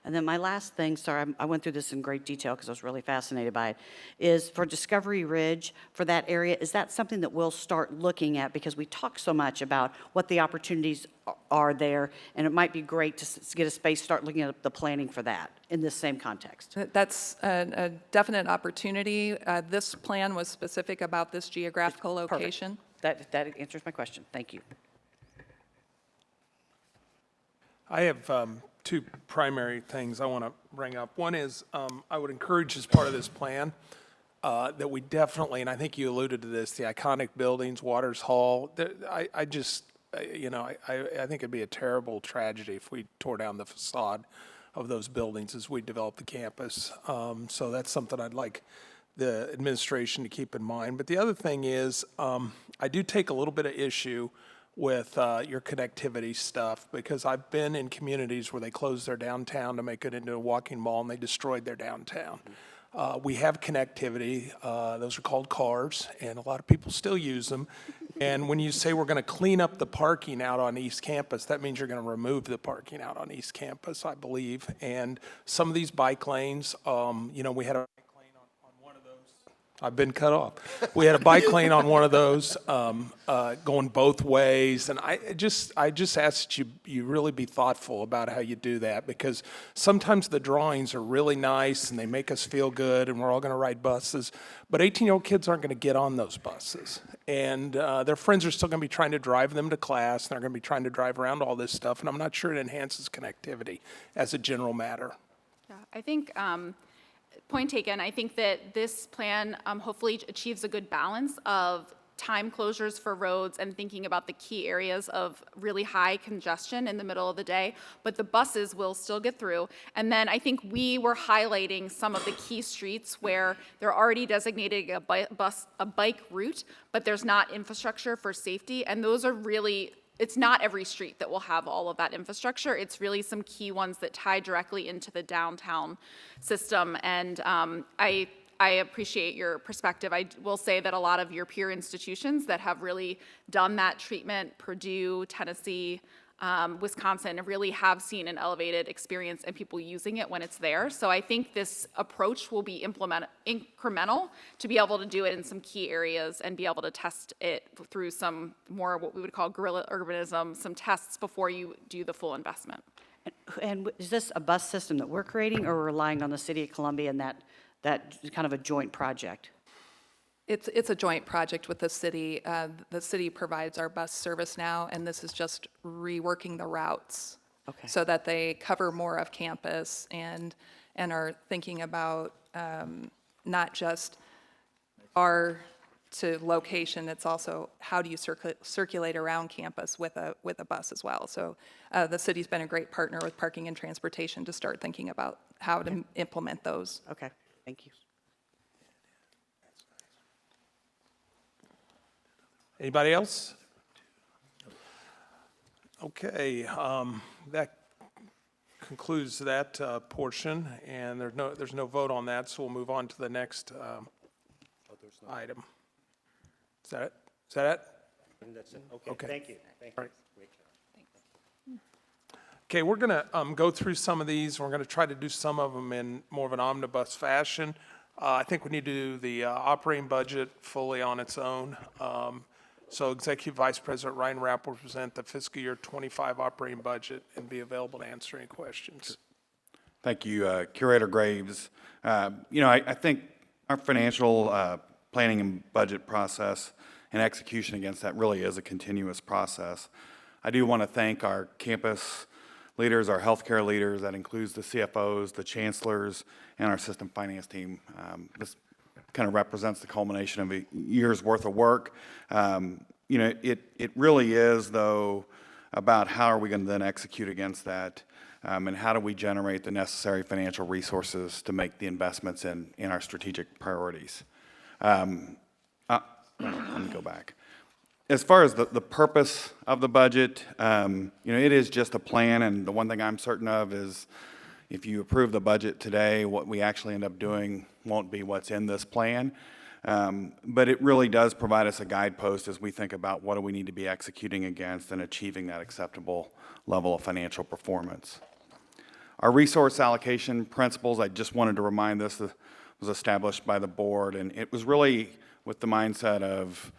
And then my last thing, sorry, I went through this in great detail because I was really fascinated by it, is for Discovery Ridge, for that area, is that something that we'll start looking at? Because we talk so much about what the opportunities are there, and it might be great to get a space, start looking at the planning for that in this same context. That's a definite opportunity. This plan was specific about this geographical location. That answers my question. Thank you. I have two primary things I want to bring up. One is I would encourage as part of this plan that we definitely, and I think you alluded to this, the iconic buildings, Waters Hall. I just, I think it'd be a terrible tragedy if we tore down the facade of those buildings as we develop the campus. So that's something I'd like the administration to keep in mind. But the other thing is, I do take a little bit of issue with your connectivity stuff, because I've been in communities where they closed their downtown to make it into a walking mall, and they destroyed their downtown. We have connectivity. Those are called cars, and a lot of people still use them. And when you say we're going to clean up the parking out on East Campus, that means you're going to remove the parking out on East Campus, I believe. And some of these bike lanes, we had a bike lane on one of those. I've been cut off. We had a bike lane on one of those going both ways. And I just ask that you really be thoughtful about how you do that, because sometimes the drawings are really nice and they make us feel good and we're all going to ride buses. But 18-year-old kids aren't going to get on those buses. And their friends are still going to be trying to drive them to class, and they're going to be trying to drive around all this stuff. And I'm not sure it enhances connectivity as a general matter. Yeah, I think, point taken, I think that this plan hopefully achieves a good balance of time closures for roads and thinking about the key areas of really high congestion in the middle of the day, but the buses will still get through. And then I think we were highlighting some of the key streets where they're already designated a bike route, but there's not infrastructure for safety, and those are really, it's not every street that will have all of that infrastructure. It's really some key ones that tie directly into the downtown system. And I appreciate your perspective. I will say that a lot of your peer institutions that have really done that treatment, Purdue, Tennessee, Wisconsin, really have seen an elevated experience and people using it when it's there. So I think this approach will be incremental to be able to do it in some key areas and be able to test it through some more what we would call guerrilla urbanism, some tests before you do the full investment. And is this a bus system that we're creating, or relying on the city of Columbia and that kind of a joint project? It's a joint project with the city. The city provides our bus service now, and this is just reworking the routes so that they cover more of campus and are thinking about not just our to location. It's also how do you circulate around campus with a bus as well. So the city's been a great partner with Parking and Transportation to start thinking about how to implement those. Okay, thank you. Anybody else? Okay, that concludes that portion, and there's no vote on that, so we'll move on to the next item. Is that it? Is that it? That's it. Okay. Thank you. Thank All you. right. Okay, we're going to go through some of these. We're going to try to do some of them in more of an omnibus fashion. I think we need to do the operating budget fully on its own. So Executive Vice President Ryan Rapp will present the fiscal year 25 operating budget and be available to answer any questions. Thank you, Curator Graves. I think our financial planning and budget process and execution against that really is a continuous process. I do want to thank our campus leaders, our healthcare leaders. That includes the CFOs, the chancellors, and our system finance team. This kind of represents the culmination of a year's worth of work. It really is, though, about how are we going to then execute against that. and how do we generate the necessary financial resources to make the investments in our strategic priorities. Let me go back. As far as the purpose of the budget, it is just a plan, and the one thing I'm certain of is if you approve the budget today, what we actually end up doing won't be what's in this plan. But it really does provide us a guidepost as we think about what do we need to be executing against and achieving that acceptable level of financial performance. Our resource allocation principles, I just wanted to remind this, was established by the board, and it was really with the mindset of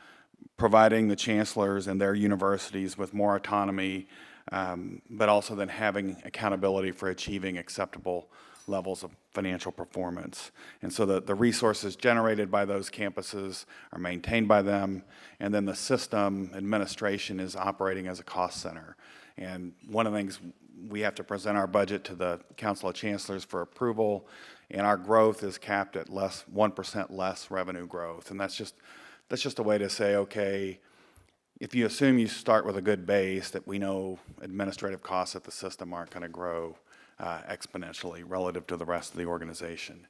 providing the chancellors and their universities with more autonomy, but also then having accountability for achieving acceptable levels of financial performance. And so the resources generated by those campuses are maintained by them, and then the system administration is operating as a cost center. And one of the things, we have to present our budget to the Council of Chancellors for approval, and our growth is capped at 1% less revenue growth. And that's just a way to say, okay, if you assume you start with a good base, that we know administrative costs at the system aren't going to grow exponentially relative to the rest of the organization.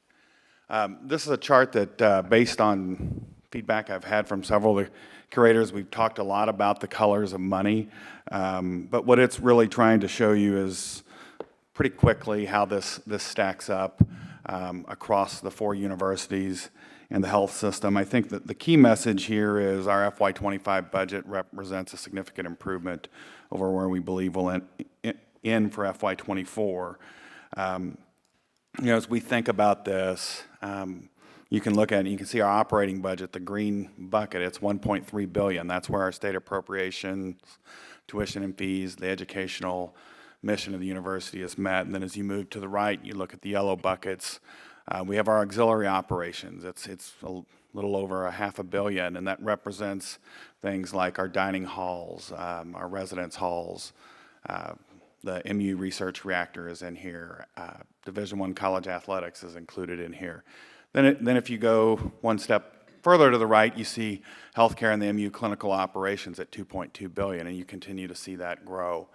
This is a chart that, based on feedback I've had from several of the curators, we've talked a lot about the colors of money, but what it's really trying to show you is pretty quickly how this stacks up across the 4 universities and the health system. I think that the key message here is our FY25 budget represents a significant improvement over where we believe we'll end for FY24. As we think about this, you can look at it, you can see our operating budget, the green bucket, it's $1.3 billion. That's where our state appropriations, tuition and fees, the educational mission of the university is met. And then as you move to the right, you look at the yellow buckets. We have our auxiliary operations. It's a little over $500 million, and that represents things like our dining halls, our residence halls, the MU research reactor is in here. Division I college athletics is included in here. Then if you go one step further to the right, you see healthcare and the MU clinical operations at $2.2 billion, and you continue to see that grow.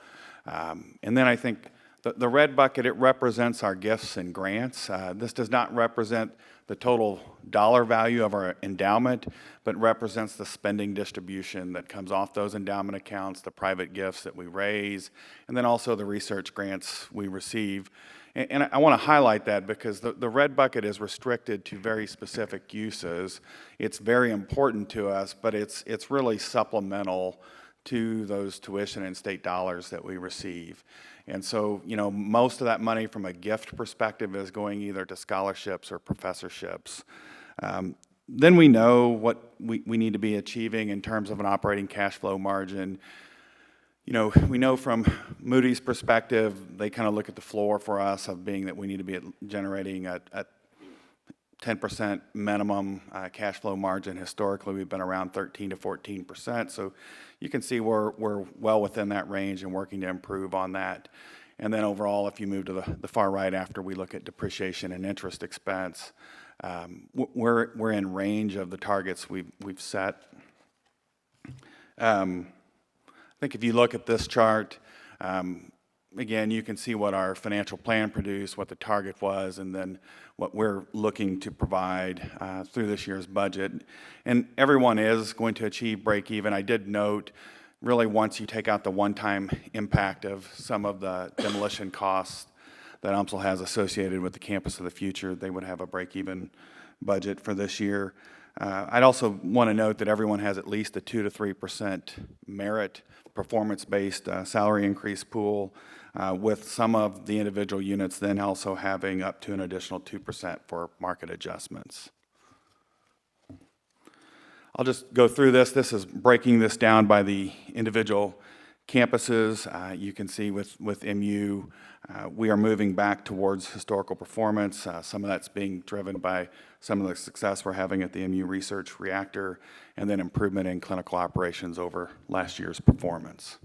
And then I think the red bucket, it represents our gifts and grants. This does not represent the total dollar value of our endowment, but represents the spending distribution that comes off those endowment accounts, the private gifts that we raise, and then also the research grants we receive. And I want to highlight that because the red bucket is restricted to very specific uses. It's very important to us, but it's really supplemental to those tuition and state dollars that we receive. And so, most of that money from a gift perspective is going either to scholarships or professorships. Then we know what we need to be achieving in terms of an operating cash flow margin. We know from Moody's perspective, they kind of look at the floor for us of being that we need to be generating a 10% minimum cash flow margin. Historically, we've been around 13 to 14%. So you can see we're well within that range and working to improve on that. And then overall, if you move to the far right after we look at depreciation and interest expense, we're in range of the targets we've set. I think if you look at this chart, again, you can see what our financial plan produced, what the target was, and then what we're looking to provide through this year's budget. And everyone is going to achieve break even. I did note, really once you take out the one-time impact of some of the demolition costs that UMSL has associated with the Campus of the Future, they would have a break-even budget for this year. I'd also want to note that everyone has at least a 2 to 3% merit performance-based salary increase pool, with some of the individual units then also having up to an additional 2% for market adjustments. I'll just go through this. This is breaking this down by the individual campuses. You can see with MU, we are moving back towards historical performance. Some of that's being driven by some of the success we're having at the MU Research Reactor, and then improvement in clinical operations over last year's performance.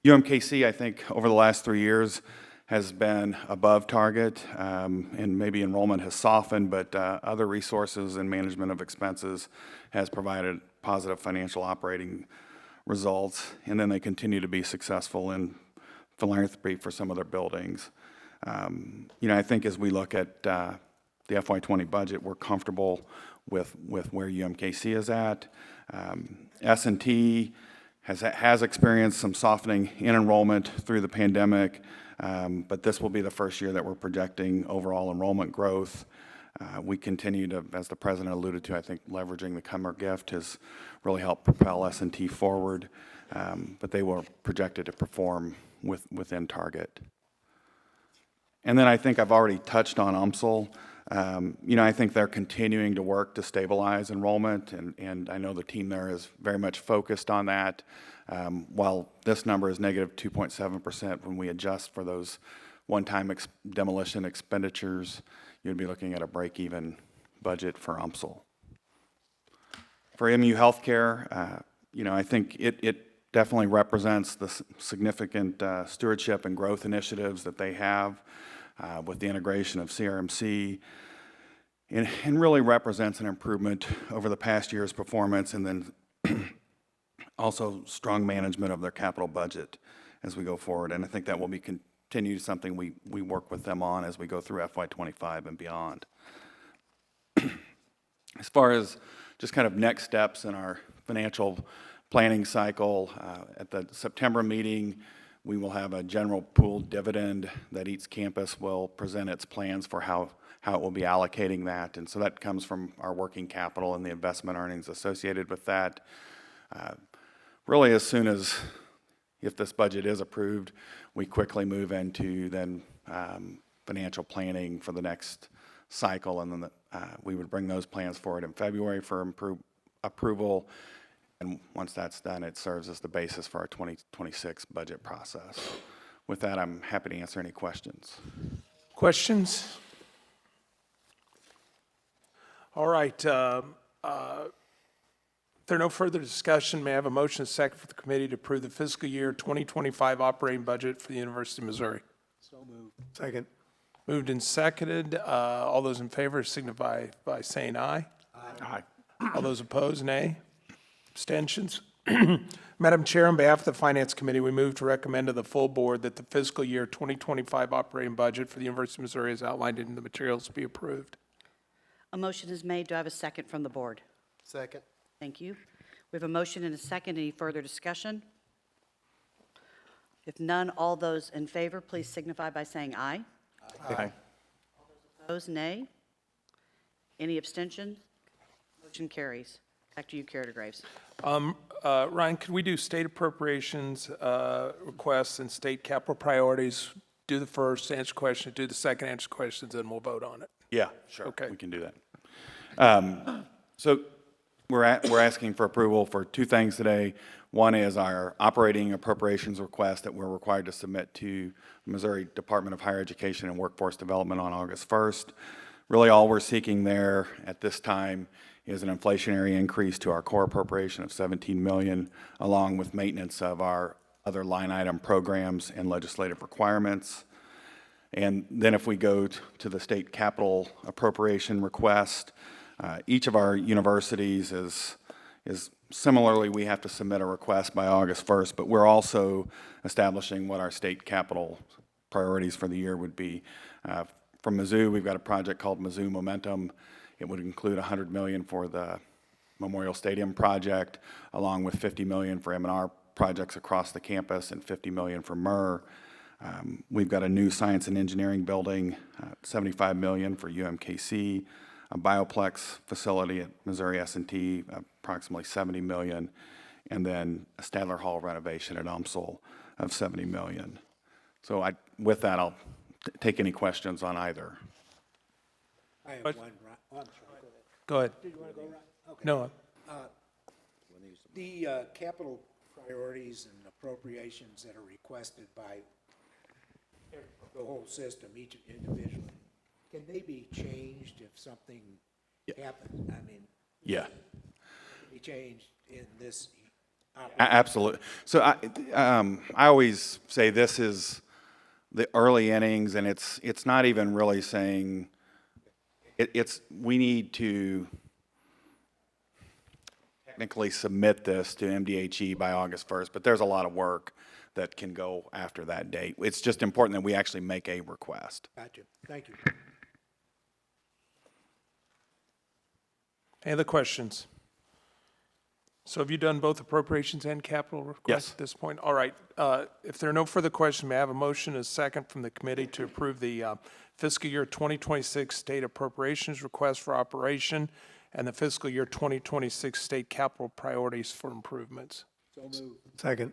UMKC, I think, over the last 3 years has been above target, and maybe enrollment has softened, but other resources and management of expenses has provided positive financial operating results, and then they continue to be successful in philanthropy for some of their buildings. You know, I think as we look at the FY20 budget, we're comfortable with where UMKC is at. S&T has experienced some softening in enrollment through the pandemic, but this will be the first year that we're projecting overall enrollment growth. We continue to, as the president alluded to, I think leveraging the Cummer gift has really helped propel S&T forward, but they were projected to perform within target. And then I think I've already touched on UMSL. You know, I think they're continuing to work to stabilize enrollment, and I know the team there is very much focused on that. While this number is negative 2.7%, when we adjust for those one-time demolition expenditures, you'd be looking at a break-even budget for UMSL. For MU Healthcare, you know, I think it definitely represents the significant stewardship and growth initiatives that they have with the integration of CRMC, and really represents an improvement over the past year's performance, and then also strong management of their capital budget as we go forward. And I think that will be continue something we work with them on as we go through FY25 and beyond. As far as just kind of next steps in our financial planning cycle, at the September meeting, we will have a general pooled dividend that each campus will present its plans for how it will be allocating that. And so that comes from our working capital and the investment earnings associated with that. Really, as soon as, if this budget is approved, we quickly move into then financial planning for the next cycle, and then we would bring those plans forward in February for approval. And once that's done, it serves as the basis for our 2026 budget process. With that, I'm happy to answer any questions. Questions? All right. If there are no further discussion, may I have a motion and second for the committee to approve the fiscal year 2025 operating budget for the University of Missouri? So moved. Second. Moved and seconded. All those in favor signify by saying aye. Aye. All those opposed, nay. Abstentions? Madam Chair, on behalf of the Finance Committee, we move to recommend to the full board that the fiscal year 2025 operating budget for the University of Missouri as outlined in the materials be approved. A motion is made. Do I have a second from the board? Second. Thank you. We have a motion and a second. Any further discussion? If none, all those in favor, please signify by saying aye. Aye. Opposed, nay. Any abstentions? Motion carries. Back to you, Curator Graves. Ryan, could we do state appropriations requests and state capital priorities? Do the first, answer questions, do the second, answer questions, and we'll vote on it. Yeah, sure. Okay. We can do that. So we're asking for approval for two things today. One is our operating appropriations request that we're required to submit to the Missouri Department of Higher Education and Workforce Development on August 1st. Really all we're seeking there at this time is an inflationary increase to our core appropriation of $17 million, along with maintenance of our other line item programs and legislative requirements. And then if we go to the state capital appropriation request, each of our universities is similarly, we have to submit a request by August 1st, but we're also establishing what our state capital priorities for the year would be. From Mizzou, we've got a project called Mizzou Momentum. It would include $100 million for the Memorial Stadium project, along with $50 million for M&R projects across the campus and $50 million for MUR. We've got a new science and engineering building, $75 million for UMKC, a bioplex facility at Missouri S&T, approximately $70 million, and then a Stadler Hall renovation at UMSL of $70 million. So with that, I'll take any questions on either. I have one, Ron. Oh, I'm sorry. Go ahead. Did you want to go, Ron? Okay. No. The capital priorities and appropriations that are requested by the whole system, each individually, can they be changed if something happens? I mean, Yeah. can be changed in this? Absolutely. So I always say this is the early innings, and it's not even really saying we need to technically submit this to MDHE by August 1st, but there's a lot of work that can go after that date. It's just important that we actually make a request. Gotcha. Thank you. Any other questions? So have you done both appropriations and capital requests Yes. at this point? All right. If there are no further questions, may I have a motion and a second from the committee to approve the fiscal year 2026 state appropriations request for operation and the fiscal year 2026 state capital priorities for improvements? Second.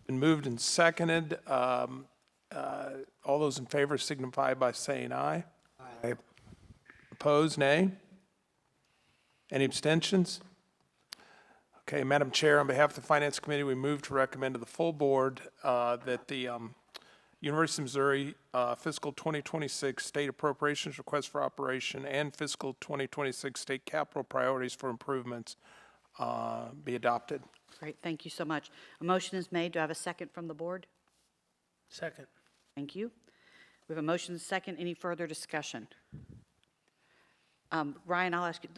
Been moved and seconded. All those in favor signify by saying aye. Aye. Opposed, nay? Any abstentions? Okay, Madam Chair, on behalf of the Finance Committee, we move to recommend to the full board that the University of Missouri fiscal 2026 state appropriations request for operation and fiscal 2026 state capital priorities for improvements be adopted. Great, thank you so much. A motion is made. Do I have a second from the board? Second. Thank you. We have a motion and a second. Any further discussion? Ryan, I'll ask you,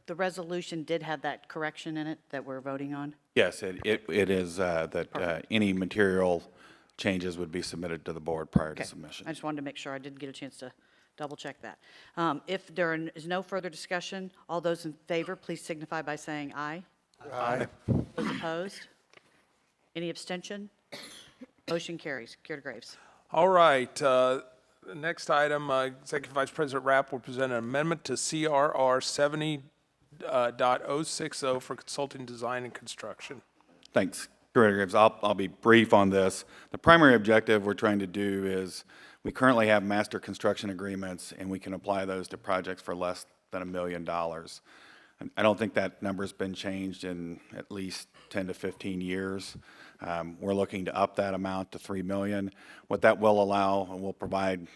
the resolution did have that correction in it that we're voting on? Yes, it is that any material changes would be submitted to the board prior to Okay. submission. I just wanted to make sure. I didn't get a chance to double check that. If there is no further discussion, all those in favor, please signify by saying aye. Aye. Those opposed? Any abstention? Motion carries. Curator Graves. All right, the next item, Executive Vice President Rapp will present an amendment to CRR 70.060 for consulting, design, and construction. Thanks, Curator Graves. I'll be brief on this. The primary objective we're trying to do is, we currently have master construction agreements, and we can apply those to projects for less than $1 million. I don't think that number's been changed in at least 10 to 15 years. We're looking to up that amount to $3 million. What that will allow and will provide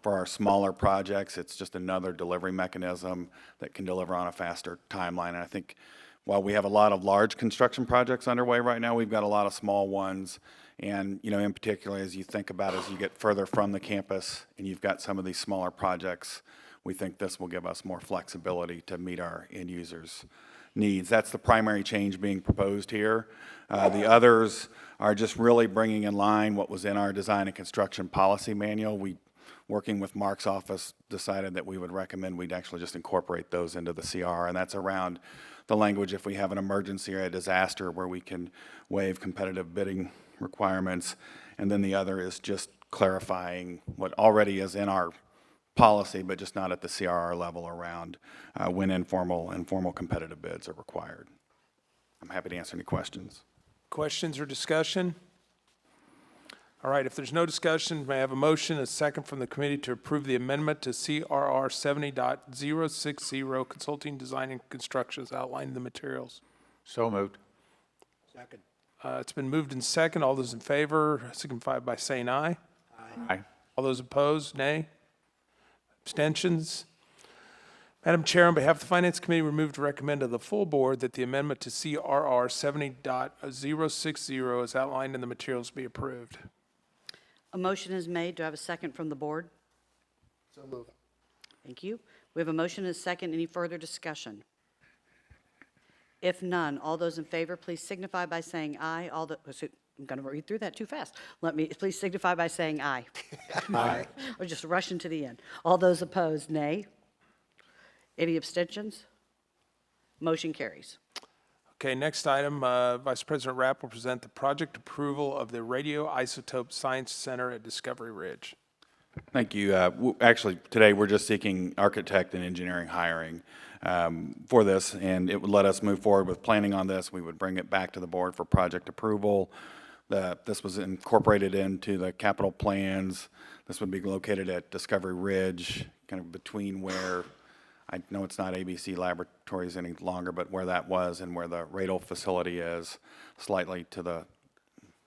for our smaller projects, it's just another delivery mechanism that can deliver on a faster timeline. And I think while we have a lot of large construction projects underway right now, we've got a lot of small ones. And, you know, in particular, as you think about as you get further from the campus and you've got some of these smaller projects, we think this will give us more flexibility to meet our end users' needs. That's the primary change being proposed here. The others are just really bringing in line what was in our design and construction policy manual. We, working with Mark's office, decided that we would recommend we'd actually just incorporate those into the CR, and that's around the language if we have an emergency or a disaster where we can waive competitive bidding requirements. And then the other is just clarifying what already is in our policy, but just not at the CRR level around when informal and formal competitive bids are required. I'm happy to answer any questions. Questions or discussion? All right, if there's no discussion, may I have a motion, a second from the committee to approve the amendment to CRR 70.060, consulting, design, and construction as outlined in the materials? So moved. Second. It's been moved and second. All those in favor signify by saying aye. Aye. All those opposed, nay. Abstentions? Madam Chair, on behalf of the Finance Committee, we move to recommend to the full board that the amendment to CRR 70.060 as outlined in the materials be approved. A motion is made. Do I have a second from the board? So moved. Thank you. We have a motion and a second. Any further discussion? If none, all those in favor, please signify by saying aye. I'm going to read through that too fast. Please signify by saying aye. Aye. Or just rushing to the end. All those opposed, nay. Any abstentions? Motion carries. Okay, next item, Vice President Rapp will present the project approval of the Radioisotope Science Center at Discovery Ridge. Thank you. Actually, today we're just seeking architect and engineering hiring for this, and it would let us move forward with planning on this. We would bring it back to the board for project approval. This was incorporated into the capital plans. This would be located at Discovery Ridge, kind of between where, I know it's not ABC Laboratories any longer, but where that was and where the Radel facility is, slightly to the,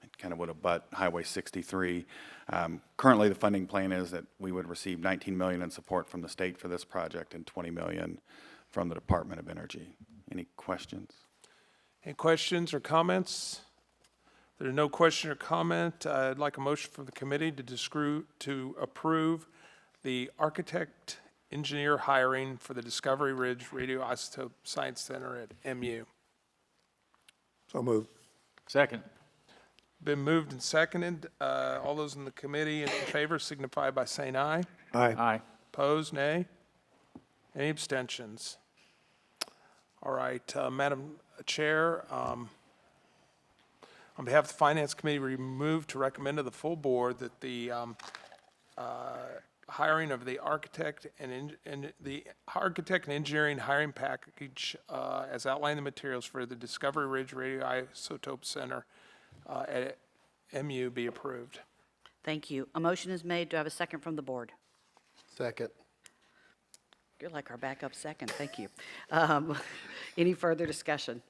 it kind of would abut Highway 63. Currently, the funding plan is that we would receive $19 million in support from the state for this project and $20 million from the Department of Energy. Any questions? Any questions or comments? If there's no question or comment, I'd like a motion from the committee to approve the architect engineer hiring for the Discovery Ridge Radioisotope Science Center at MU. So moved. Second. Been moved and seconded. All those in the committee in favor signify by saying aye. Aye. Aye. Opposed, nay. Any abstentions? All right, Madam Chair, on behalf of the Finance Committee, we move to recommend to the full board that the hiring of the architect and the architect and engineering hiring package as outlined in the materials for the Discovery Ridge Radioisotope Center at MU be approved. Thank you. A motion is made. Do I have a second from the board? Second. You're like our backup second. Thank you. Any further discussion?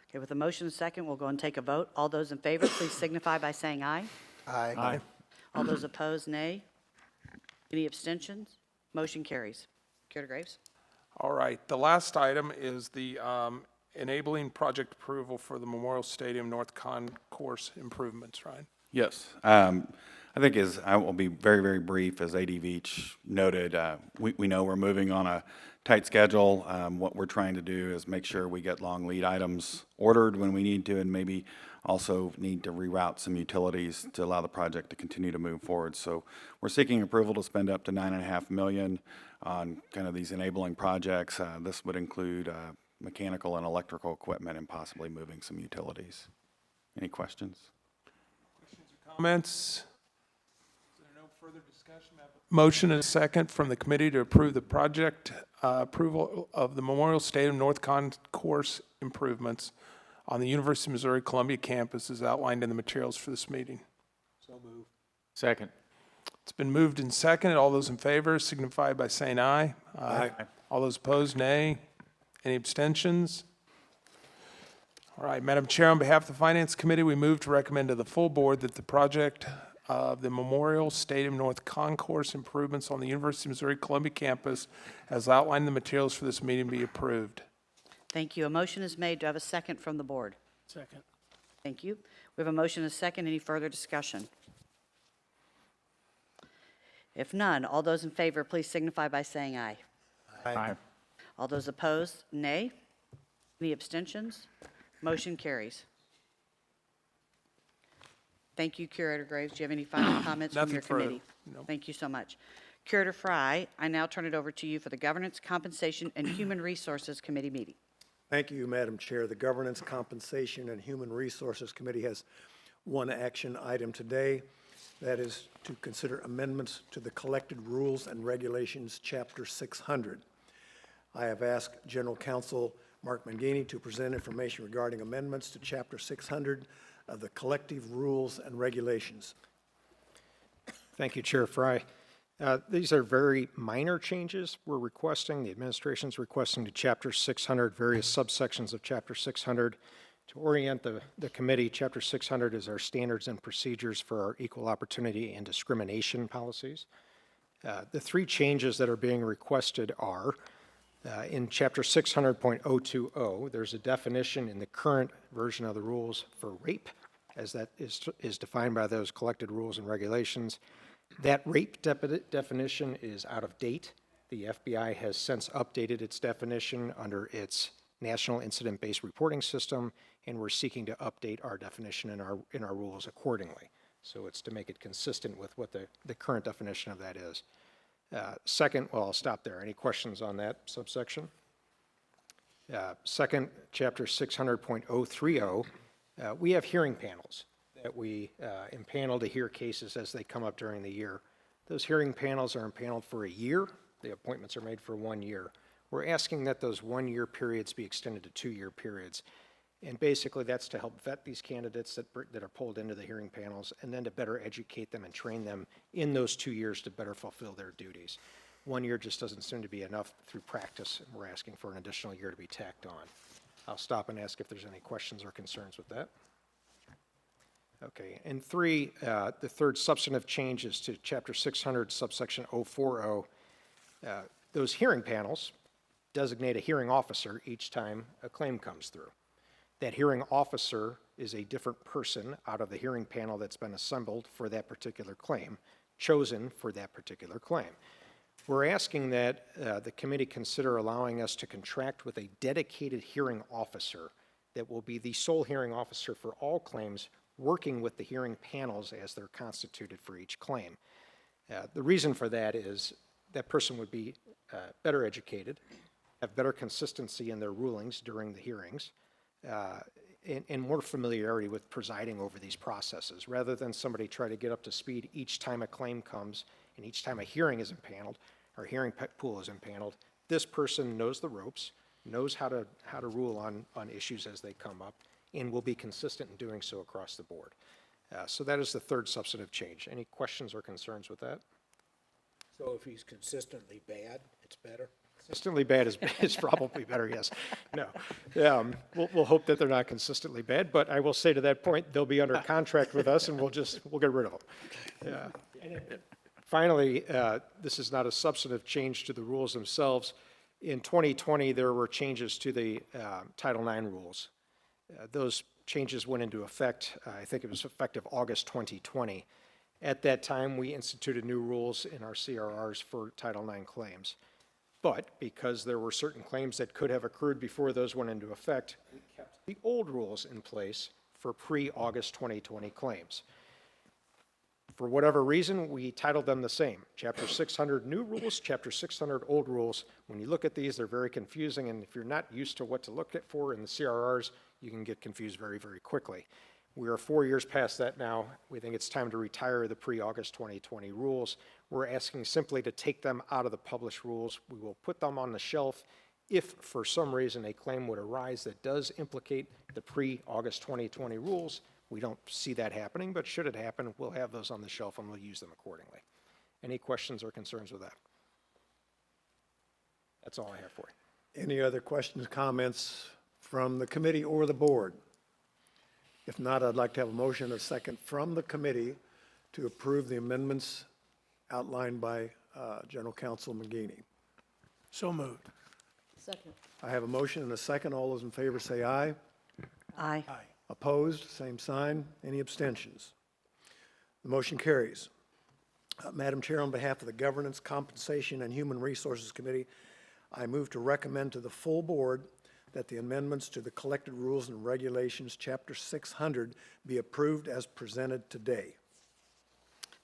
Okay, with a motion and second, we'll go and take a vote. All those in favor, please signify by saying aye. Aye. Aye. All those opposed, nay. Any abstentions? Motion carries. Curator Graves? All right, the last item is the enabling project approval for the Memorial Stadium North Concourse improvements, Ryan. Yes. I think I will be very, very brief. As A.D. Veach noted, we know we're moving on a tight schedule. What we're trying to do is make sure we get long lead items ordered when we need to, and maybe also need to reroute some utilities to allow the project to continue to move forward. So we're seeking approval to spend up to $9.5 million on kind of these enabling projects. This would include mechanical and electrical equipment and possibly moving some utilities. Any questions? Comments? Is there no further discussion? Motion and a second from the committee to approve the project approval of the Memorial Stadium North Concourse improvements on the University of Missouri Columbia campus as outlined in the materials for this meeting. Second. It's been moved and seconded. All those in favor signify by saying aye. Aye. All those opposed, nay. Any abstentions? All right, Madam Chair, on behalf of the Finance Committee, we move to recommend to the full board that the project of the Memorial Stadium North Concourse improvements on the University of Missouri Columbia campus as outlined in the materials for this meeting be approved. Thank you. A motion is made. Do I have a second from the board? Second. Thank you. We have a motion and a second. Any further discussion? If none, all those in favor, please signify by saying aye. Aye. All those opposed, nay. Any abstentions? Motion carries. Thank you, Curator Graves. Do you have any final comments from Nothing your further. committee? No. Thank you so much. Curator Fry, I now turn it over to you for the Governance, Compensation, and Human Resources Committee meeting. Thank you, Madam Chair. The Governance, Compensation, and Human Resources Committee has one action item today. That is to consider amendments to the Collected Rules and Regulations, Chapter 600. I have asked General Counsel Mark Mangini to present information regarding amendments to Chapter 600 of the Collective Rules and Regulations. Thank you, Chair Fry. These are very minor changes we're requesting. The administration's requesting to Chapter 600, various subsections of Chapter 600. To orient the committee, Chapter 600 is our standards and procedures for our equal opportunity and discrimination policies. The three changes that are being requested are in Chapter 600.020, there's a definition in the current version of the rules for rape, as that is defined by those collected rules and regulations. That rape definition is out of date. The FBI has since updated its definition under its National Incident-Based Reporting System, and we're seeking to update our definition in our rules accordingly. So it's to make it consistent with what the current definition of that is. Second, well, I'll stop there. Any questions on that subsection? Second, Chapter 600.030, we have hearing panels that we impanel to hear cases as they come up during the year. Those hearing panels are impaneled for a year. The appointments are made for 1 year. We're asking that those 1-year periods be extended to 2-year periods. And basically, that's to help vet these candidates that are pulled into the hearing panels, and then to better educate them and train them in those 2 years to better fulfill their duties. 1 year just doesn't seem to be enough through practice, and we're asking for an additional year to be tacked on. I'll stop and ask if there's any questions or concerns with that. Okay, and three, the third substantive change is to Chapter 600, subsection 040. Those hearing panels designate a hearing officer each time a claim comes through. That hearing officer is a different person out of the hearing panel that's been assembled for that particular claim, chosen for that particular claim. We're asking that the committee consider allowing us to contract with a dedicated hearing officer that will be the sole hearing officer for all claims, working with the hearing panels as they're constituted for each claim. The reason for that is that person would be better educated, have better consistency in their rulings during the hearings, and more familiarity with presiding over these processes, rather than somebody try to get up to speed each time a claim comes and each time a hearing is impaneled, or hearing pool is impaneled. This person knows the ropes, knows how to rule on issues as they come up, and will be consistent in doing so across the board. So that is the third substantive change. Any questions or concerns with that? So if he's consistently bad, it's better? Consistently bad is probably better, yes. No. We'll hope that they're not consistently bad, but I will say to that point, they'll be under contract with us and we'll get rid of them. Yeah. Finally, this is not a substantive change to the rules themselves. In 2020, there were changes to the Title IX rules. Those changes went into effect, I think it was effective August 2020. At that time, we instituted new rules in our CRRs for Title IX claims. But because there were certain claims that could have accrued before those went into effect, we kept the old rules in place for pre-August 2020 claims. For whatever reason, we titled them the same. Chapter 600 new rules, Chapter 600 old rules. When you look at these, they're very confusing, and if you're not used to what to look at for in the CRRs, you can get confused very, very quickly. We are 4 years past that now. We think it's time to retire the pre-August 2020 rules. We're asking simply to take them out of the published rules. We will put them on the shelf if for some reason a claim would arise that does implicate the pre-August 2020 rules. We don't see that happening, but should it happen, we'll have those on the shelf and we'll use them accordingly. Any questions or concerns with that? That's all I have for you. Any other questions, comments from the committee or the board? If not, I'd like to have a motion and a second from the committee to approve the amendments outlined by General Counsel McGuiney. So moved. Second. I have a motion and a second. All those in favor say aye. Aye. Opposed, same sign. Any abstentions? The motion carries. Madam Chair, on behalf of the Governance, Compensation, and Human Resources Committee, I move to recommend to the full board that the amendments to the Collected Rules and Regulations, Chapter 600, be approved as presented today.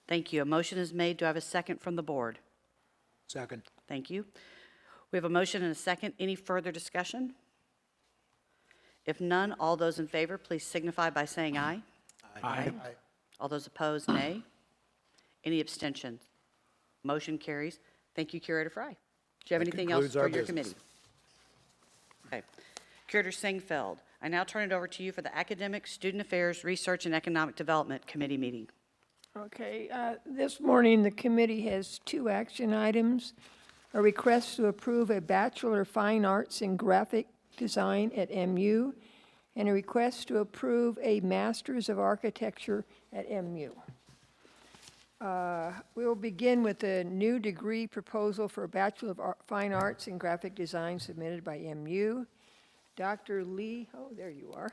Thank you. A motion is made. Do I have a second from the board? Second. Thank you. We have a motion and a second. Any further discussion? If none, all those in favor, please signify by saying aye. Aye. All those opposed, nay. Any abstentions? Motion carries. Thank you, Curator Fry. Do you have That anything else concludes our for your business. committee? Okay. Curator Singfeld, I now turn it over to you for the Academic, Student Affairs, Research, and Economic Development Committee meeting. Okay, this morning, the committee has 2 action items. A request to approve a Bachelor of Fine Arts in Graphic Design at MU, and a request to approve a Masters of Architecture at MU. We will begin with a new degree proposal for a Bachelor of Fine Arts in Graphic Design submitted by MU. Dr. Lee, oh, there you are,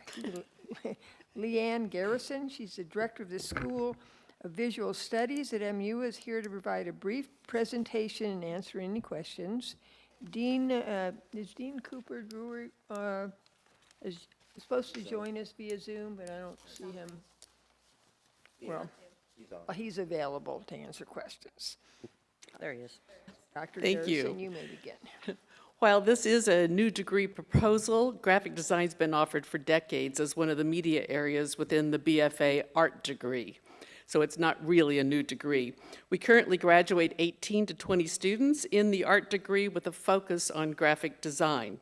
Leanne Garrison, she's the director of the School of Visual Studies at MU, is here to provide a brief presentation and answer any questions. Dean, is Dean Cooper Brewer is supposed to join us via Zoom, but I don't see him. Well, he's available to answer questions. There he is. Dr. Thank you. Garrison, you may begin. While this is a new degree proposal, graphic design's been offered for decades as one of the media areas within the BFA art degree. So it's not really a new degree. We currently graduate 18 to 20 students in the art degree with a focus on graphic design.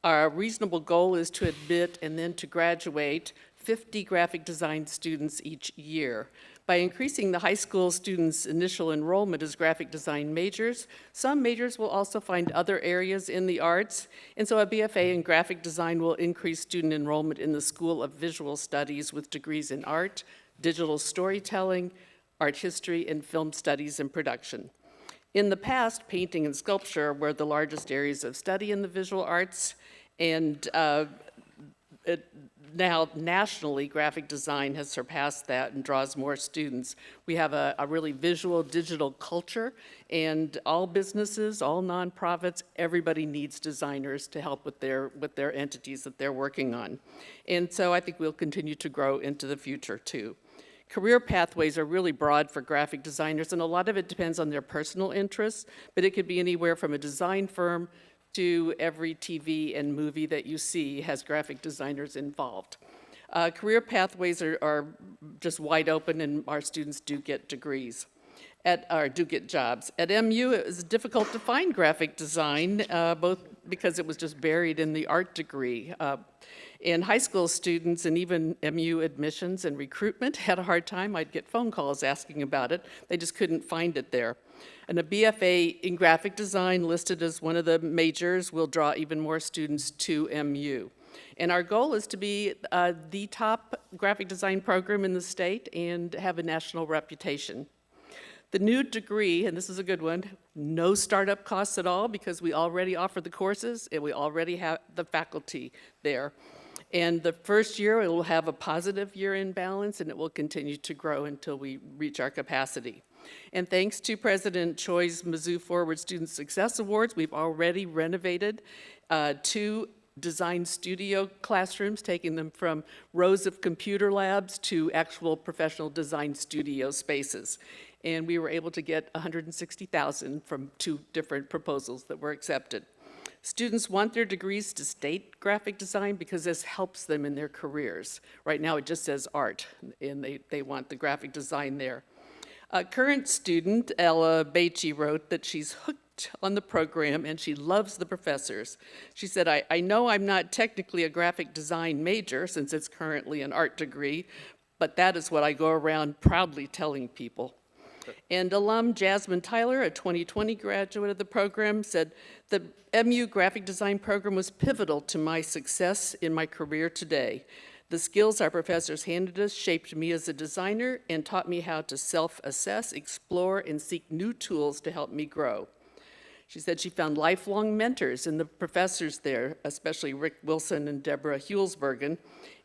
Our reasonable goal is to admit and then to graduate 50 graphic design students each year. By increasing the high school students' initial enrollment as graphic design majors, some majors will also find other areas in the arts, and so a BFA in graphic design will increase student enrollment in the School of Visual Studies with degrees in art, digital storytelling, art history, and film studies and production. In the past, painting and sculpture were the largest areas of study in the visual arts, and now nationally, graphic design has surpassed that and draws more students. We have a really visual digital culture, and all businesses, all nonprofits, everybody needs designers to help with their entities that they're working on. And so I think we'll continue to grow into the future too. Career pathways are really broad for graphic designers, and a lot of it depends on their personal interests, but it could be anywhere from a design firm to every TV and movie that you see has graphic designers involved. Career pathways are just wide open, and our students do get degrees, or do get jobs. At MU, it was difficult to find graphic design, both because it was just buried in the art degree. And high school students and even MU admissions and recruitment had a hard time. I'd get phone calls asking about it. They just couldn't find it there. And a BFA in graphic design listed as one of the majors will draw even more students to MU. And our goal is to be the top graphic design program in the state and have a national reputation. The new degree, and this is a good one, no startup costs at all because we already offer the courses and we already have the faculty there. And the first year, it will have a positive year-end balance, and it will continue to grow until we reach our capacity. And thanks to President Choi's Mizzou Forward Student Success Awards, we've already renovated 2 design studio classrooms, taking them from rows of computer labs to actual professional design studio spaces. And we were able to get $160,000 from 2 different proposals that were accepted. Students want their degrees to state graphic design because this helps them in their careers. Right now it just says art, and they want the graphic design there. A current student, Ella Beachy, wrote that she's hooked on the program and she loves the professors. She said, I know I'm not technically a graphic design major since it's currently an art degree, but that is what I go around proudly telling people. And alum Jasmine Tyler, a 2020 graduate of the program, said, the MU graphic design program was pivotal to my success in my career today. The skills our professors handed us shaped me as a designer and taught me how to self-assess, explore, and seek new tools to help me grow. She said she found lifelong mentors in the professors there, especially Rick Wilson and Deborah Hulsbergen.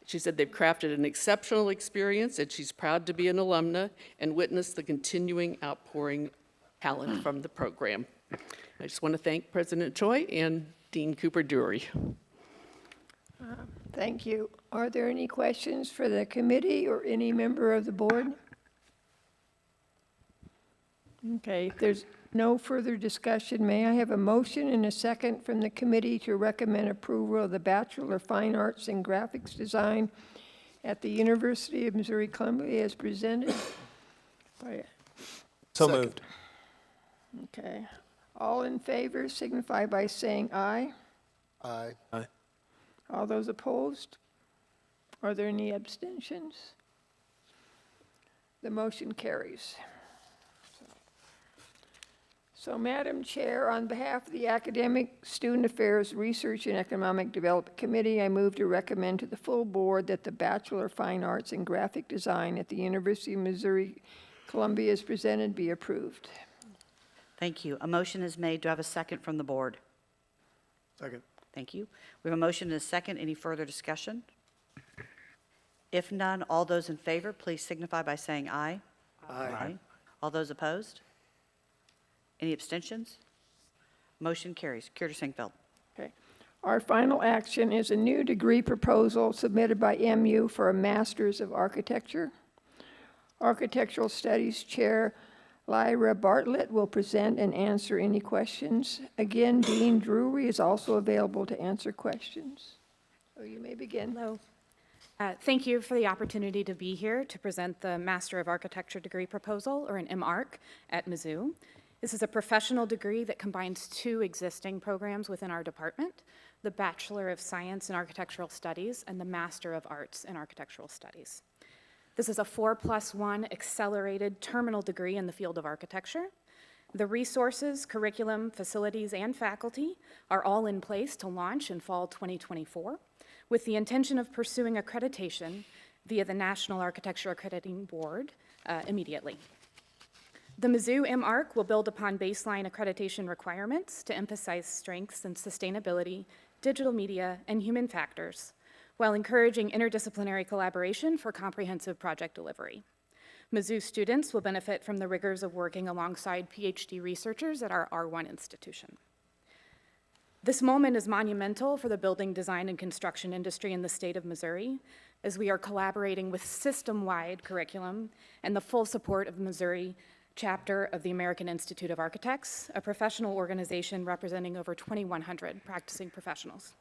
She said they've crafted an exceptional experience, and she's proud to be an alumna and witness the continuing outpouring talent from the program. I just want to thank President Choi and Dean Cooper-Dury. Thank you. Are there any questions for the committee or any member of the board? Okay, if there's no further discussion, may I have a motion and a second from the committee to recommend approval of the Bachelor of Fine Arts in Graphics Design at the University of Missouri-Columbia as presented? So moved. Okay. All in favor signify by saying aye. Aye. All those opposed? Are there any abstentions? The motion carries. So, Madam Chair, on behalf of the Academic Student Affairs Research and Economic Development Committee, I move to recommend to the full board that the Bachelor of Fine Arts in Graphic Design at the University of Missouri-Columbia as presented be approved. Thank you. A motion is made. Do I have a second from the board? Second. Thank you. We have a motion and a second. Any further discussion? If none, all those in favor, please signify by saying aye. Aye. All those opposed? Any abstentions? Motion carries. Curator Singfeld. Okay. Our final action is a new degree proposal submitted by MU for a Master's of Architecture. Architectural Studies Chair Lyra Bartlett will present and answer any questions. Again, Dean Drury is also available to answer questions. So you may begin. Hello. Thank you for the opportunity to be here to present the Master of Architecture degree proposal, or an MArch, at Mizzou. This is a professional degree that combines 2 existing programs within our department, the Bachelor of Science in Architectural Studies and the Master of Arts in Architectural Studies. This is a 4+1 accelerated terminal degree in the field of architecture. The resources, curriculum, facilities, and faculty are all in place to launch in fall 2024, with the intention of pursuing accreditation via the National Architecture Accrediting Board immediately. The Mizzou MArch will build upon baseline accreditation requirements to emphasize strengths in sustainability, digital media, and human factors, while encouraging interdisciplinary collaboration for comprehensive project delivery. Mizzou students will benefit from the rigors of working alongside PhD researchers at our R1 institution. This moment is monumental for the building design and construction industry in the state of Missouri, as we are collaborating with system-wide curriculum and the full support of Missouri chapter of the American Institute of Architects, a professional organization representing over 2,100 practicing professionals.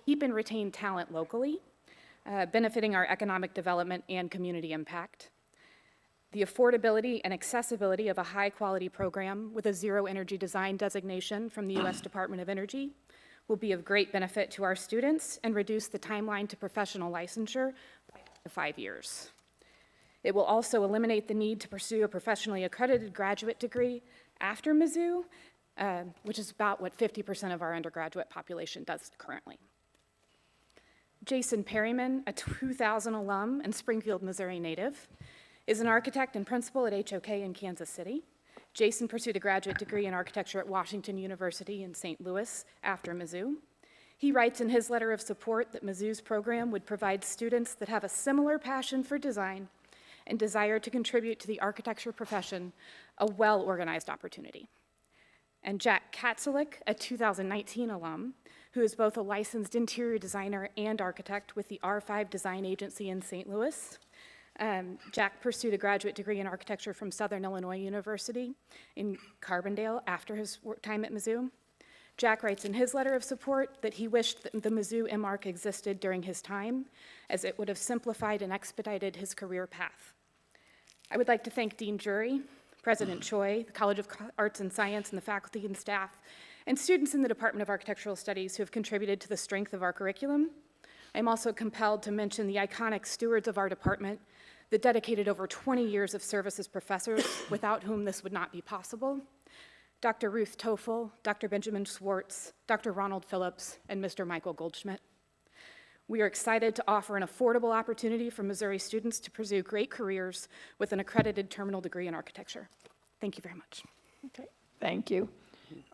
Keep and retain talent locally, benefiting our economic development and community impact. The affordability and accessibility of a high-quality program with a zero energy design designation from the U.S. Department of Energy will be of great benefit to our students and reduce the timeline to professional licensure by 5 years. It will also eliminate the need to pursue a professionally accredited graduate degree after Mizzou, which is about what 50% of our undergraduate population does currently. Jason Perryman, a 2000 alum and Springfield, Missouri native, is an architect and principal at HOK in Kansas City. Jason pursued a graduate degree in architecture at Washington University in St. Louis after Mizzou. He writes in his letter of support that Mizzou's program would provide students that have a similar passion for design and desire to contribute to the architecture profession a well-organized opportunity. And Jack Katzelik, a 2019 alum, who is both a licensed interior designer and architect with the R5 Design Agency in St. Louis. Jack pursued a graduate degree in architecture from Southern Illinois University in Carbondale after his time at Mizzou. Jack writes in his letter of support that he wished that the Mizzou MArch existed during his time, as it would have simplified and expedited his career path. I would like to thank Dean Jury, President Choi, the College of Arts and Science, and the faculty and staff, and students in the Department of Architectural Studies who have contributed to the strength of our curriculum. I'm also compelled to mention the iconic stewards of our department that dedicated over 20 years of service as professors, without whom this would not be possible. Dr. Ruth Toffel, Dr. Benjamin Schwartz, Dr. Ronald Phillips, and Mr. Michael Goldschmidt. We are excited to offer an affordable opportunity for Missouri students to pursue great careers with an accredited terminal degree in architecture. Thank you very much. Okay, thank you.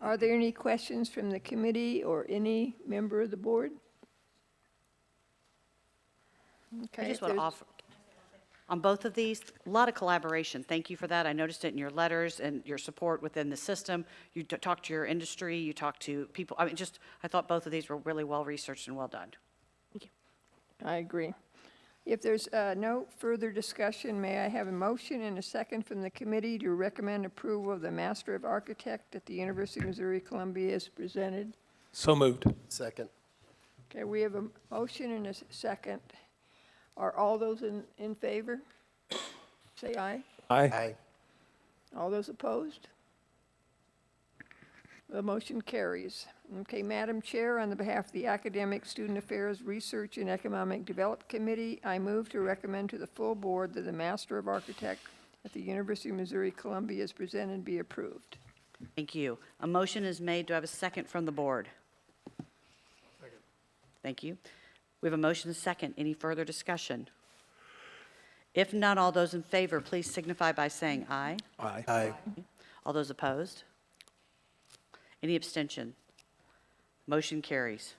Are there any questions from the committee or any member of the board? Okay, I just if want to there's- offer, on both of these, a lot of collaboration. Thank you for that. I noticed it in your letters and your support within the system. You talked to your industry, you talked to people. I mean, I thought both of these were really well-researched and well done. Thank you. I agree. If there's no further discussion, may I have a motion and a second from the committee to recommend approval of the Master of Architect at the University of Missouri-Columbia as presented? So moved. Second. Okay, we have a motion and a second. Are all those in favor? Say aye. Aye. All those opposed? The motion carries. Okay, Madam Chair, on the behalf of the Academic, Student Affairs, Research, and Economic Development Committee, I move to recommend to the full board that the Master of Architect at the University of Missouri-Columbia as presented be approved. Thank you. A motion is made. Do I have a second from the board? Second. Thank you. We have a motion and a second. Any further discussion? If not, all those in favor, please signify by saying aye. Aye. Aye. All those opposed? Any abstention? Motion carries.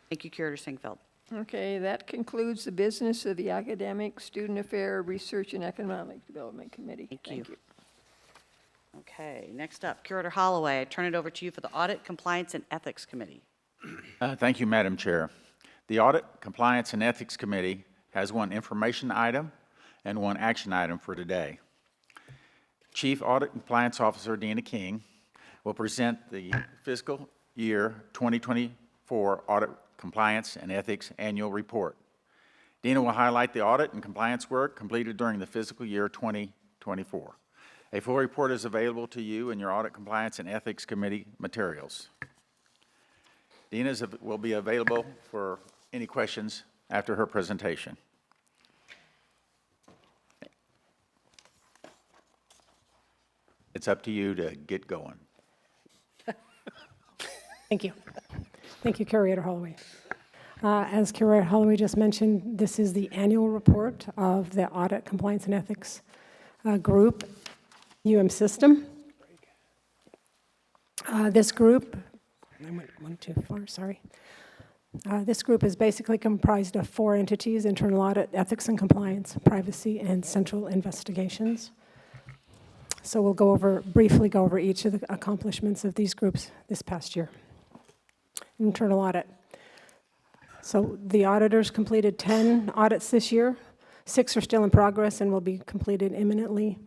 Thank you, Curator Singfeld. Okay, that concludes the business of the Academic, Student Affairs, Research, and Economic Development Committee. Thank you. Okay, next up, Curator Holloway. I turn it over to you for the Audit, Compliance, and Ethics Committee. Thank you, Madam Chair. The Audit, Compliance, and Ethics Committee has one information item and one action item for today. Chief Audit and Compliance Officer Dina King will present the fiscal year 2024 Audit, Compliance, and Ethics Annual Report. Dina will highlight the audit and compliance work completed during the fiscal year 2024. A full report is available to you in your Audit, Compliance, and Ethics Committee materials. Dina will be available for any questions after her presentation. It's up to you to get going. Thank you. Thank you, Curator Holloway. As Curator Holloway just mentioned, this is the annual report of the Audit, Compliance, and Ethics Group, system. This group I went one too far, sorry. This group is basically comprised of 4 entities: internal audit, ethics and compliance, privacy, and central investigations. So we'll briefly go over each of the accomplishments of these groups this past year. Internal audit. So the auditors completed 10 audits this year. 6 are still in progress and will be completed imminently.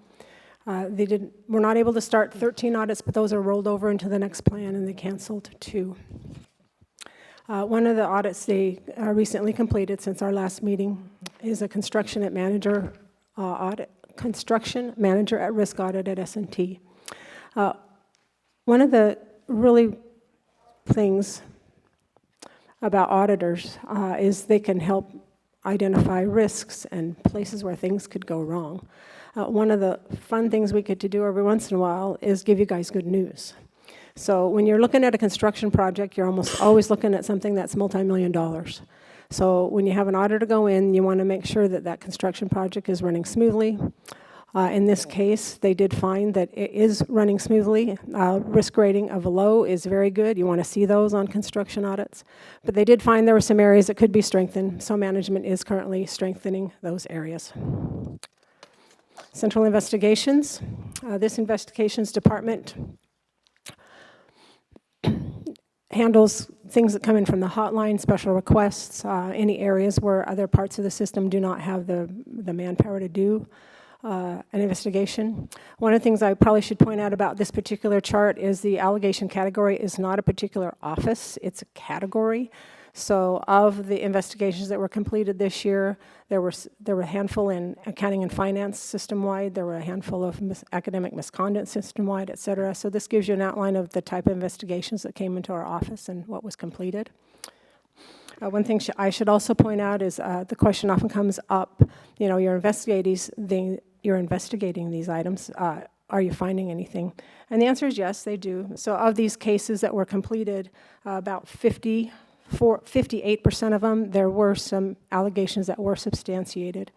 We're not able to start 13 audits, but those are rolled over into the next plan, and they canceled 2. One of the audits they recently completed since our last meeting is a construction manager at risk audit at S&T. One of the really things about auditors is they can help identify risks and places where things could go wrong. One of the fun things we get to do every once in a while is give you guys good news. So when you're looking at a construction project, you're almost always looking at something that's multi-million dollars. So when you have an auditor go in, you want to make sure that that construction project is running smoothly. In this case, they did find that it is running smoothly. Risk rating of low is very good. You want to see those on construction audits. But they did find there were some areas that could be strengthened, so management is currently strengthening those areas. Central investigations. This investigations department handles things that come in from the hotline, special requests, any areas where other parts of the system do not have the manpower to do an investigation. One of the things I probably should point out about this particular chart is the allegation category is not a particular office, it's a category. So of the investigations that were completed this year, there were a handful in accounting and finance system-wide, there were a handful of academic misconduct system-wide, et cetera. So this gives you an outline of the type of investigations that came into our office and what was completed. One thing I should also point out is the question often comes up, you know, you're investigating these items, are you finding anything? And the answer is yes, they do. So of these cases that were completed, about 58% of them, there were some allegations that were substantiated.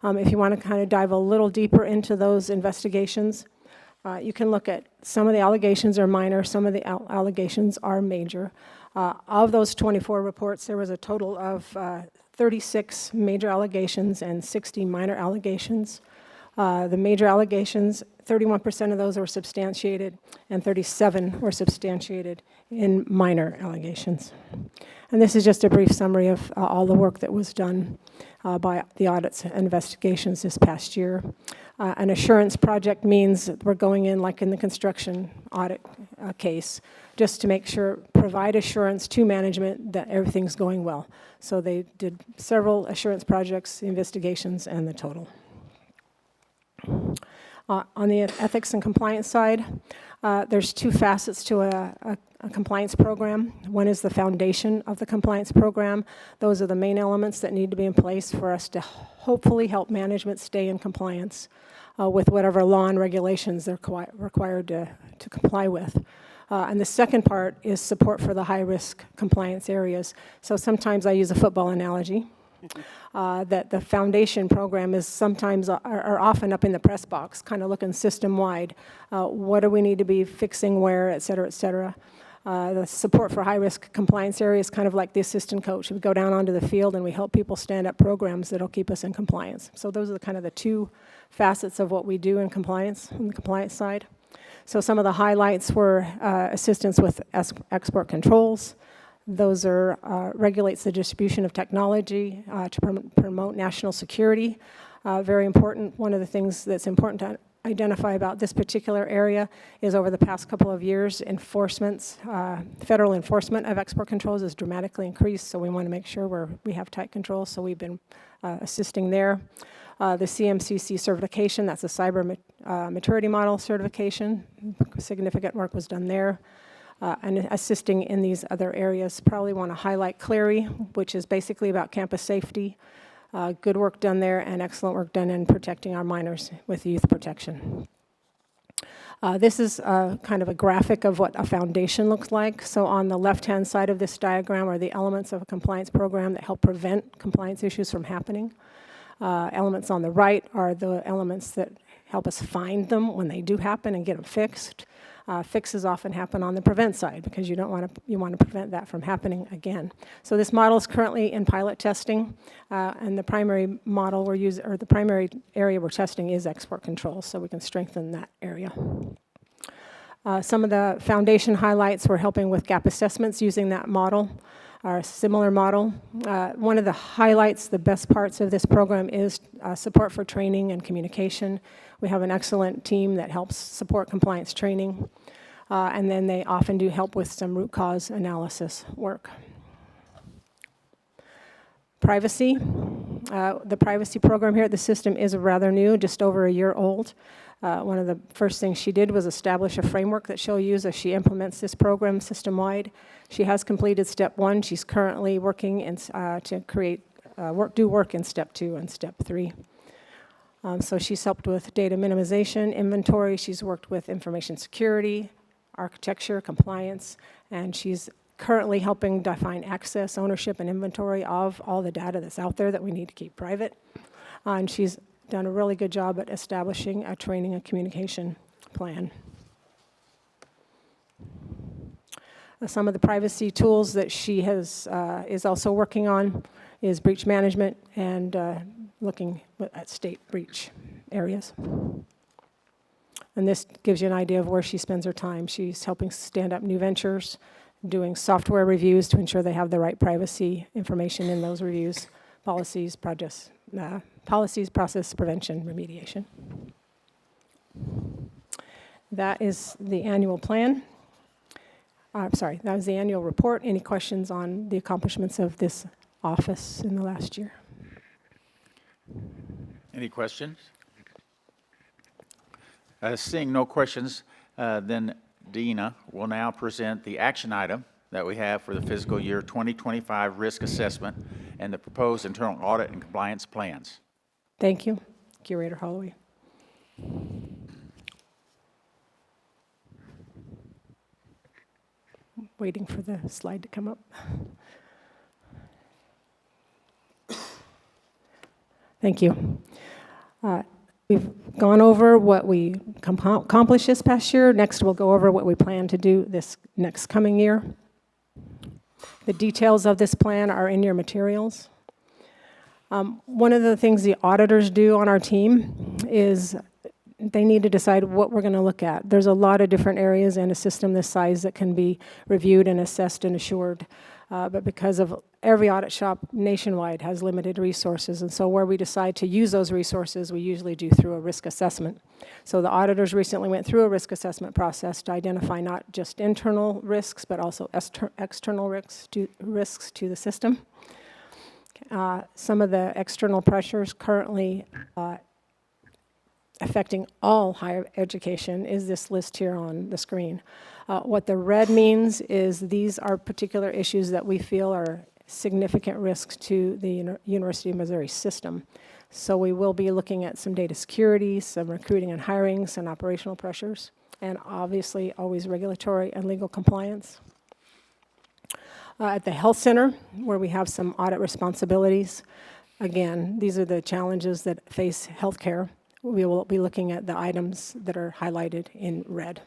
If you want to kind of dive a little deeper into those investigations, you can look at some of the allegations are minor, some of the allegations are major. Of those 24 reports, there was a total of 36 major allegations and 60 minor allegations. The major allegations, 31% of those were substantiated, and 37 were substantiated in minor allegations. And this is just a brief summary of all the work that was done by the audits and investigations this past year. An assurance project means that we're going in, like in the construction audit case, just to make sure, provide assurance to management that everything's going well. So they did several assurance projects, investigations, and the total. On the ethics and compliance side, there's 2 facets to a compliance program. One is the foundation of the compliance program. Those are the main elements that need to be in place for us to hopefully help management stay in compliance with whatever law and regulations they're required to comply with. And the second part is support for the high-risk compliance areas. So sometimes I use a football analogy. That the foundation program is sometimes or often up in the press box, kind of looking system-wide. What do we need to be fixing where, et cetera, et cetera. The support for high-risk compliance areas is kind of like the assistant coach. We go down onto the field and we help people stand up programs that'll keep us in compliance. So those are kind of the 2 facets of what we do in compliance, on the compliance side. So some of the highlights were assistance with export controls. Those are regulates the distribution of technology to promote national security. Very important. One of the things that's important to identify about this particular area is over the past couple of years, federal enforcement of export controls has dramatically increased, so we want to make sure we have tight controls, so we've been assisting there. The CMCC certification, that's a cyber maturity model certification. Significant work was done there. And assisting in these other areas. Probably want to highlight Clery, which is basically about campus safety. Good work done there and excellent work done in protecting our minors with youth protection. This is kind of a graphic of what a foundation looks like. So on the left-hand side of this diagram are the elements of a compliance program that help prevent compliance issues from happening. Elements on the right are the elements that help us find them when they do happen and get them fixed. Fixes often happen on the prevent side because you want to prevent that from happening again. So this model is currently in pilot testing, and the primary model we're using, or the primary area we're testing is export control, so we can strengthen that area. Some of the foundation highlights, we're helping with gap assessments using that model, or a similar model. One of the highlights, the best parts of this program is support for training and communication. We have an excellent team that helps support compliance training, and then they often do help with some root cause analysis work. Privacy. The privacy program here at the system is rather new, just over a year old. One of the first things she did was establish a framework that she'll use as she implements this program system-wide. She has completed step 1. She's currently working to create work in step 2 and step 3. So she's helped with data minimization, inventory. She's worked with information security, architecture, compliance, and she's currently helping define access, ownership, and inventory of all the data that's out there that we need to keep private. And she's done a really good job at establishing a training and communication plan. Some of the privacy tools that she is also working on is breach management and looking at state breach areas. And this gives you an idea of where she spends her time. She's helping stand up new ventures, doing software reviews to ensure they have the right privacy information in those reviews, policies, process prevention, remediation. That is the annual plan. That was the annual report. Any questions on the accomplishments of this office in the last year? Any questions? Seeing no questions, then Dina will now present the action item that we have for the fiscal year 2025 risk assessment and the proposed internal audit and compliance plans. Thank you. Curator Holloway. Waiting for the slide to come up. Thank you. We've gone over what we accomplished this past year. Next, we'll go over what we plan to do this next coming year. The details of this plan are in your materials. One of the things the auditors do on our team is they need to decide what we're going to look at. There's a lot of different areas in a system this size that can be reviewed and assessed and assured. But because of every audit shop nationwide has limited resources, and so where we decide to use those resources, we usually do through a risk assessment. So the auditors recently went through a risk assessment process to identify not just internal risks, but also external risks to the system. Some of the external pressures currently affecting all higher education is this list here on the screen. What the red means is these are particular issues that we feel are significant risks to the University of Missouri system. So we will be looking at some data security, some recruiting and hiring, some operational pressures, and obviously always regulatory and legal compliance. At the health center, where we have some audit responsibilities, again, these are the challenges that face healthcare. We will be looking at the items that are highlighted in red.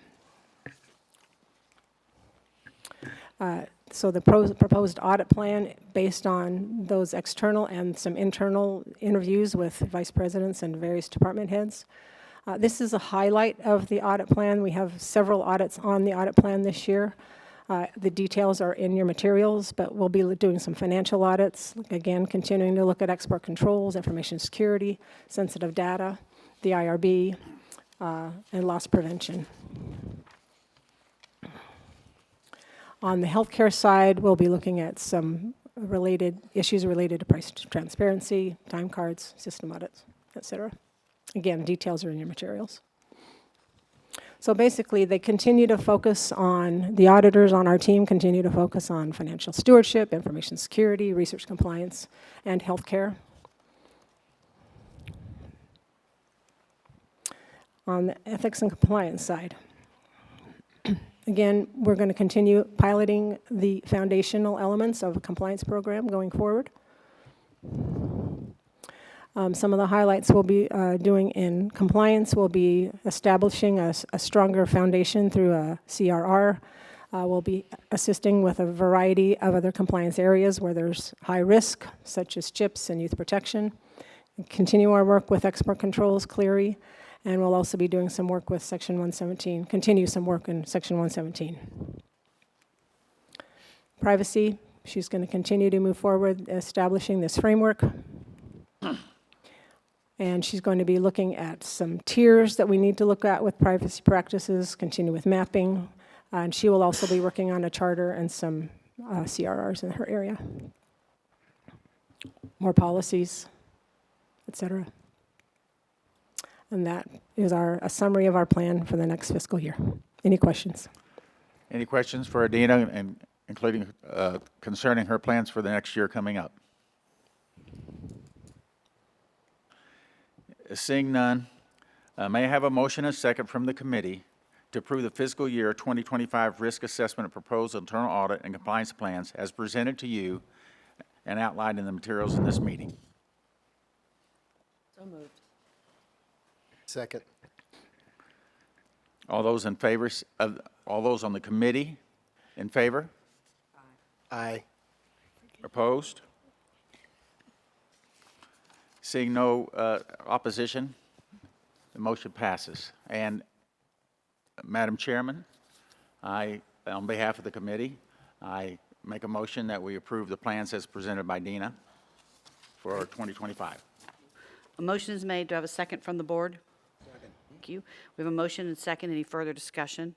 So the proposed audit plan, based on those external and some internal interviews with vice presidents and various department heads. This is a highlight of the audit plan. We have several audits on the audit plan this year. The details are in your materials, but we'll be doing some financial audits, again, continuing to look at export controls, information security, sensitive data, the IRB, and loss prevention. On the healthcare side, we'll be looking at some issues related to price transparency, time cards, system audits, et cetera. Again, details are in your materials. So basically, they continue to focus on, the auditors on our team continue to focus on financial stewardship, information security, research compliance, and healthcare. On the ethics and compliance side, again, we're going to continue piloting the foundational elements of a compliance program going forward. Some of the highlights we'll be doing in compliance will be establishing a stronger foundation through a CRR. We'll be assisting with a variety of other compliance areas where there's high risk, such as CHIPS and youth protection. Continue our work with export controls, Clery, and we'll also be doing some work with Section 117, continue some work in Section 117. Privacy, she's going to continue to move forward establishing this framework. And she's going to be looking at some tiers that we need to look at with privacy practices, continue with mapping, and she will also be working on a charter and some CRRs in her area. More policies, et cetera. And that is a summary of our plan for the next fiscal year. Any questions? Any questions for Adina, and including concerning her plans for the next year coming up? Seeing none, may I have a motion and a second from the committee to approve the fiscal year 2025 risk assessment proposal, internal audit, and compliance plans as presented to you and outlined in the materials in this meeting? So moved. Second. All those in favor, all those on the committee in favor? Aye. Opposed? Seeing no opposition, the motion passes. And Madam Chairman, on behalf of the committee, I make a motion that we approve the plans as presented by Dina for 2025. A motion is made. Do I have a second from the board? Second. Thank you. We have a motion and second. Any further discussion?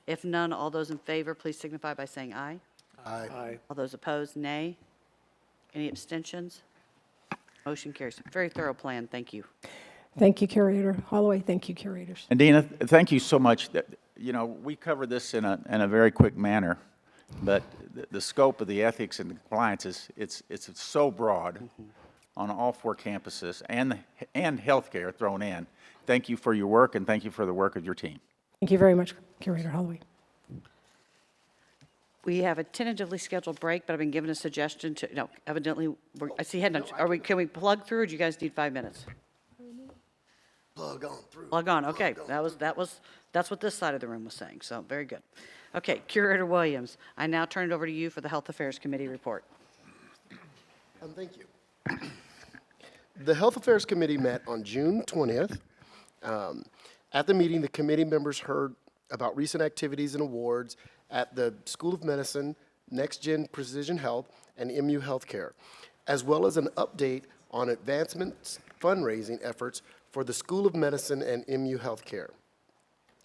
If none, all those in favor, please signify by saying aye. Aye. Aye. All those opposed, nay. Any abstentions? Motion carries. Very thorough plan. Thank you. Thank you, Curator Holloway. Thank you, curators. And Dina, thank you so much. We covered this in a very quick manner, but the scope of the ethics and the compliance it's so broad on all 4 campuses and healthcare thrown in. Thank you for your work, and thank you for the work of your team. Thank you very much, Curator Holloway. We have a tentatively scheduled break, but I've been given a suggestion to, no, evidently, I see head nods. Can we plug through, or do you guys need 5 minutes? Plug on through. Plug on, okay. That's what this side of the room was saying, so very good. Okay, Curator Williams, I now turn it over to you for the Health Affairs Committee report. Thank you. The Health Affairs Committee met on June 20th. At the meeting, the committee members heard about recent activities and awards at the School of Medicine, Next Gen Precision Health, and MU Healthcare, as well as an update on advancements fundraising efforts for the School of Medicine and MU Healthcare.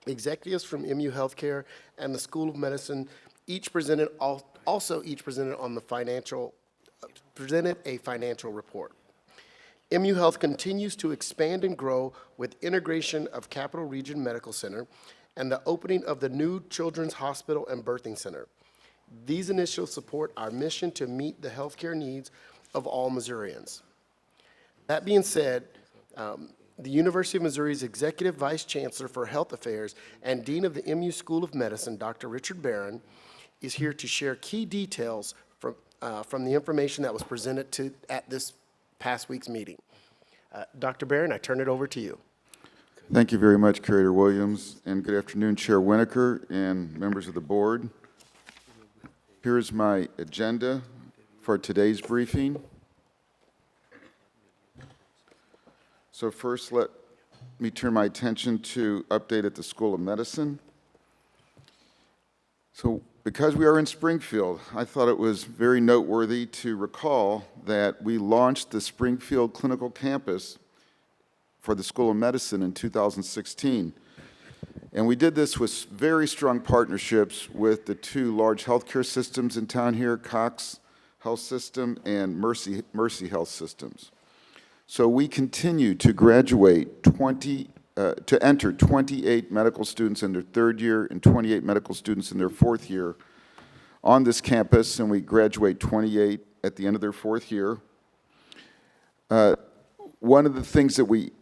Executives from MU Healthcare and the School of Medicine each presented on the presented a financial report. MU Health continues to expand and grow with integration of Capital Region Medical Center and the opening of the new Children's Hospital and Birthing Center. These initiatives support our mission to meet the healthcare needs of all Missourians. That being said, the University of Missouri's Executive Vice Chancellor for Health Affairs and Dean of the MU School of Medicine, Dr. Richard Barron, is here to share key details from the information that was presented at this past week's meeting. Dr. Barron, I turn it over to you. Thank you very much, Curator Williams, and good afternoon, Chair Winokur and members of the board. Here is my agenda for today's briefing. So first, let me turn my attention to update at the School of Medicine. So because we are in Springfield, I thought it was very noteworthy to recall that we launched the Springfield Clinical Campus for the School of Medicine in 2016. And we did this with very strong partnerships with the 2 large healthcare systems in town here, Cox Health System and Mercy Health Systems. So we continue to enter 28 medical students in their 3rd year and 28 medical students in their 4th year on this campus, and we graduate 28 at the end of their 4th year. One of the things that we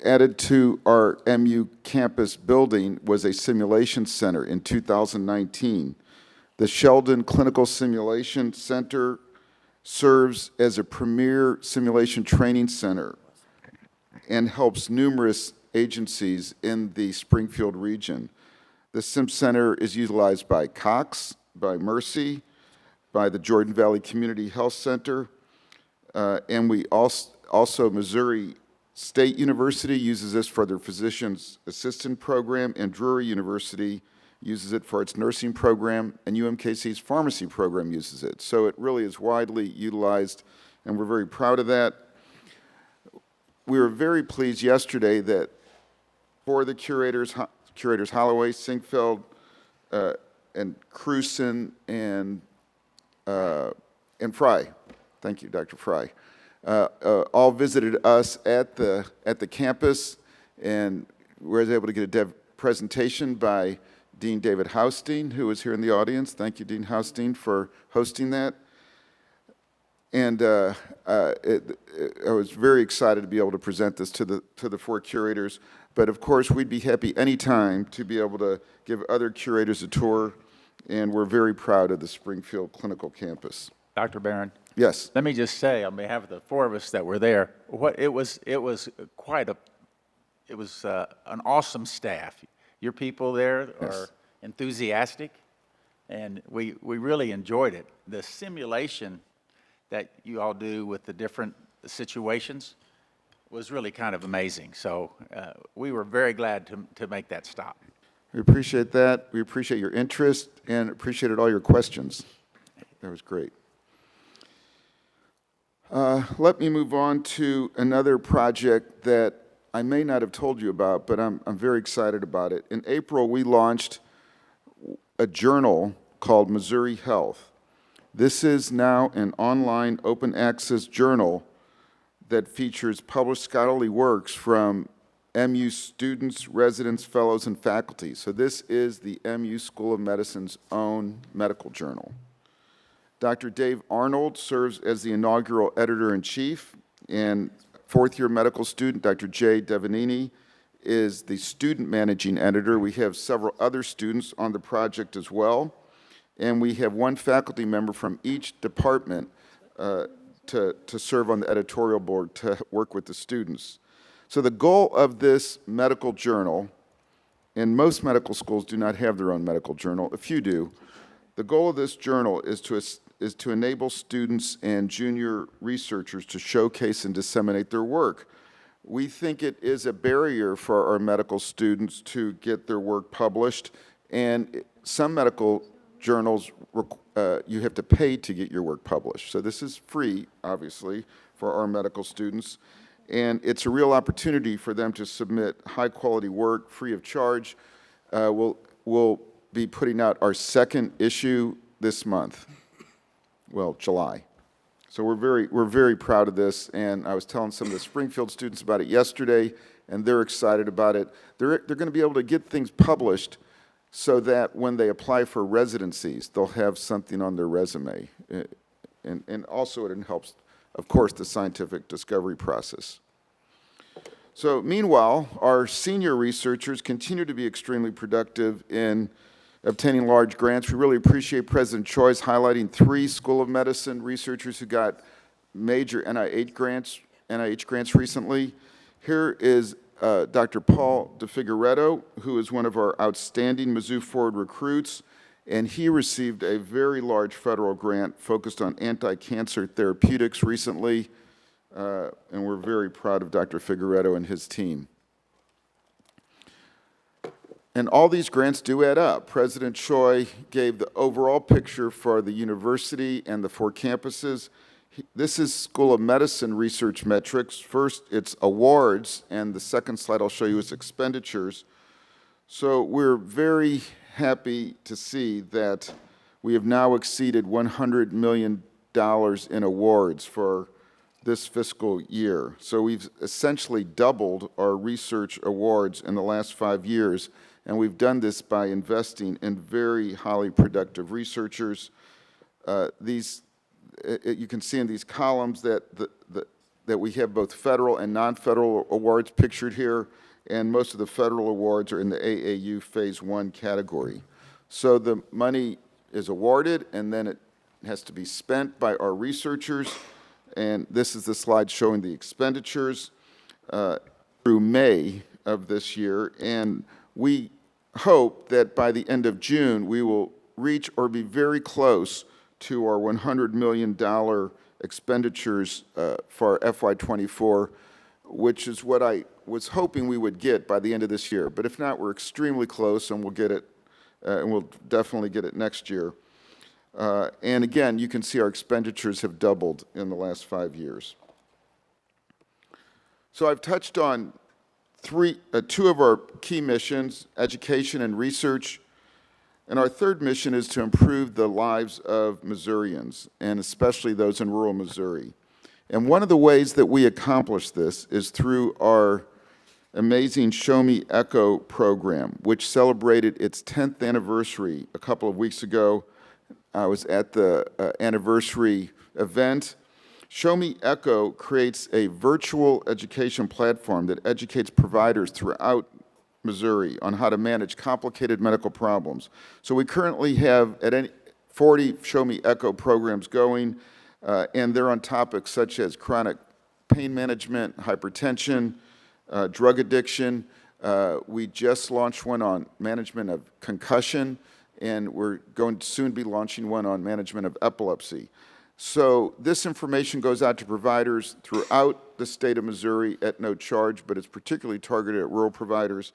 added to our MU campus building was a simulation center in 2019. The Sheldon Clinical Simulation Center serves as a premier simulation training center and helps numerous agencies in the Springfield region. The Sim Center is utilized by Cox, by Mercy, by the Jordan Valley Community Health Center, and we also Missouri State University uses this for their physician's assistant program, and Drury University uses it for its nursing program, and UMKC's pharmacy program uses it. So it really is widely utilized, and we're very proud of that. We were very pleased yesterday that for the curators Holloway, Sinkfeld, and Cruson, and Fry, thank you, Dr. Fry, all visited us at the campus, and we were able to get a presentation by Dean David Haustein, who is here in the audience. Thank you, Dean Haustein, for hosting that. And I was very excited to be able to present this to the four curators. But of course, we'd be happy anytime to be able to give other curators a tour, and we're very proud of the Springfield Clinical Campus. Dr. Barron? Yes. Let me just say, on behalf of the four of us that were there, it was an awesome staff. Your people there are enthusiastic, and we really enjoyed it. The simulation that you all do with the different situations was really kind of amazing. So we were very glad to make that stop. We appreciate that. We appreciate your interest and appreciated all your questions. That was great. Let me move on to another project that I may not have told you about, but I'm very excited about it. In April, we launched a journal called Missouri Health. This is now an online open access journal that features published scholarly works from MU students, residents, fellows, and faculty. So this is the MU School of Medicine's own medical journal. Dr. Dave Arnold serves as the inaugural editor-in-chief, and fourth-year medical student Dr. Jay Devanini is the student managing editor. We have several other students on the project as well, and we have one faculty member from each department to serve on the editorial board to work with the students. So the goal of this medical journal, and most medical schools do not have their own medical journal, a few do, the goal of this journal is to enable students and junior researchers to showcase and disseminate their work. We think it is a barrier for our medical students to get their work published, and some medical journals, you have to pay to get your work published. So this is free, obviously, for our medical students, and it's a real opportunity for them to submit high-quality work free of charge. We'll be putting out our second issue this month. Well, July. So we're very proud of this, and I was telling some of the Springfield students about it yesterday, and they're excited about it. They're going to be able to get things published so that when they apply for residencies, they'll have something on their resume. And also it helps, of course, the scientific discovery process. So meanwhile, our senior researchers continue to be extremely productive in obtaining large grants. We really appreciate President Choi's highlighting 3 School of Medicine researchers who got major NIH grants recently. Here is Dr. Paul DeFigueredo, who is one of our outstanding Mizzou Forward recruits, and he received a very large federal grant focused on anti-cancer therapeutics recently, and we're very proud of Dr. Figueredo and his team. And all these grants do add up. President Choi gave the overall picture for the university and the 4 campuses. This is School of Medicine research metrics. First, it's awards, and the second slide I'll show you is expenditures. So we're very happy to see that we have now exceeded $100 million in awards for this fiscal year. So we've essentially doubled our research awards in the last 5 years, and we've done this by investing in very highly productive researchers. You can see in these columns that we have both federal and non-federal awards pictured here, and most of the federal awards are in the AAU Phase 1 category. So the money is awarded, and then it has to be spent by our researchers, and this is the slide showing the expenditures through May of this year, and we hope that by the end of June, we will reach or be very close to our $100 million expenditures for FY24, which is what I was hoping we would get by the end of this year. But if not, we're extremely close, and we'll get it, and we'll definitely get it next year. And again, you can see our expenditures have doubled in the last 5 years. So I've touched on two of our key missions, education and research. And our third mission is to improve the lives of Missourians, and especially those in rural Missouri. And one of the ways that we accomplish this is through our amazing Show Me Echo program, which celebrated its 10th anniversary a couple of weeks ago. I was at the anniversary event. Show Me Echo creates a virtual education platform that educates providers throughout Missouri on how to manage complicated medical problems. So we currently have 40 Show Me Echo programs going, and they're on topics such as chronic pain management, hypertension, drug addiction. We just launched one on management of concussion, and we're going to soon be launching one on management of epilepsy. So this information goes out to providers throughout the state of Missouri at no charge, but it's particularly targeted at rural providers.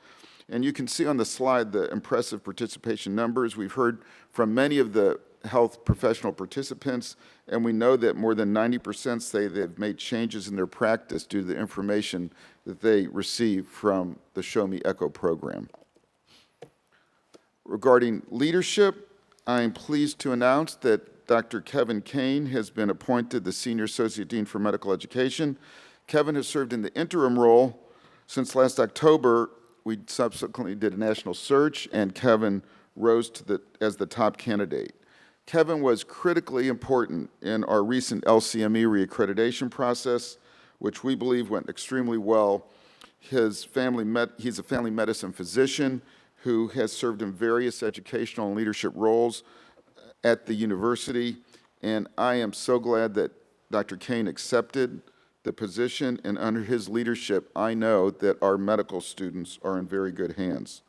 And you can see on the slide the impressive participation numbers. We've heard from many of the health professional participants, and we know that more than 90% say they've made changes in their practice due to the information that they receive from the Show Me Echo program. Regarding leadership, I am pleased to announce that Dr. Kevin Kane has been appointed the Senior Associate Dean for Medical Education. Kevin has served in the interim role since last October. We subsequently did a national search, and Kevin rose as the top candidate. Kevin was critically important in our recent LCME reaccreditation process, which we believe went extremely well. He's a family medicine physician who has served in various educational and leadership roles at the university, and I am so glad that Dr. Kane accepted the position, and under his leadership, I know that our medical students are in very good hands.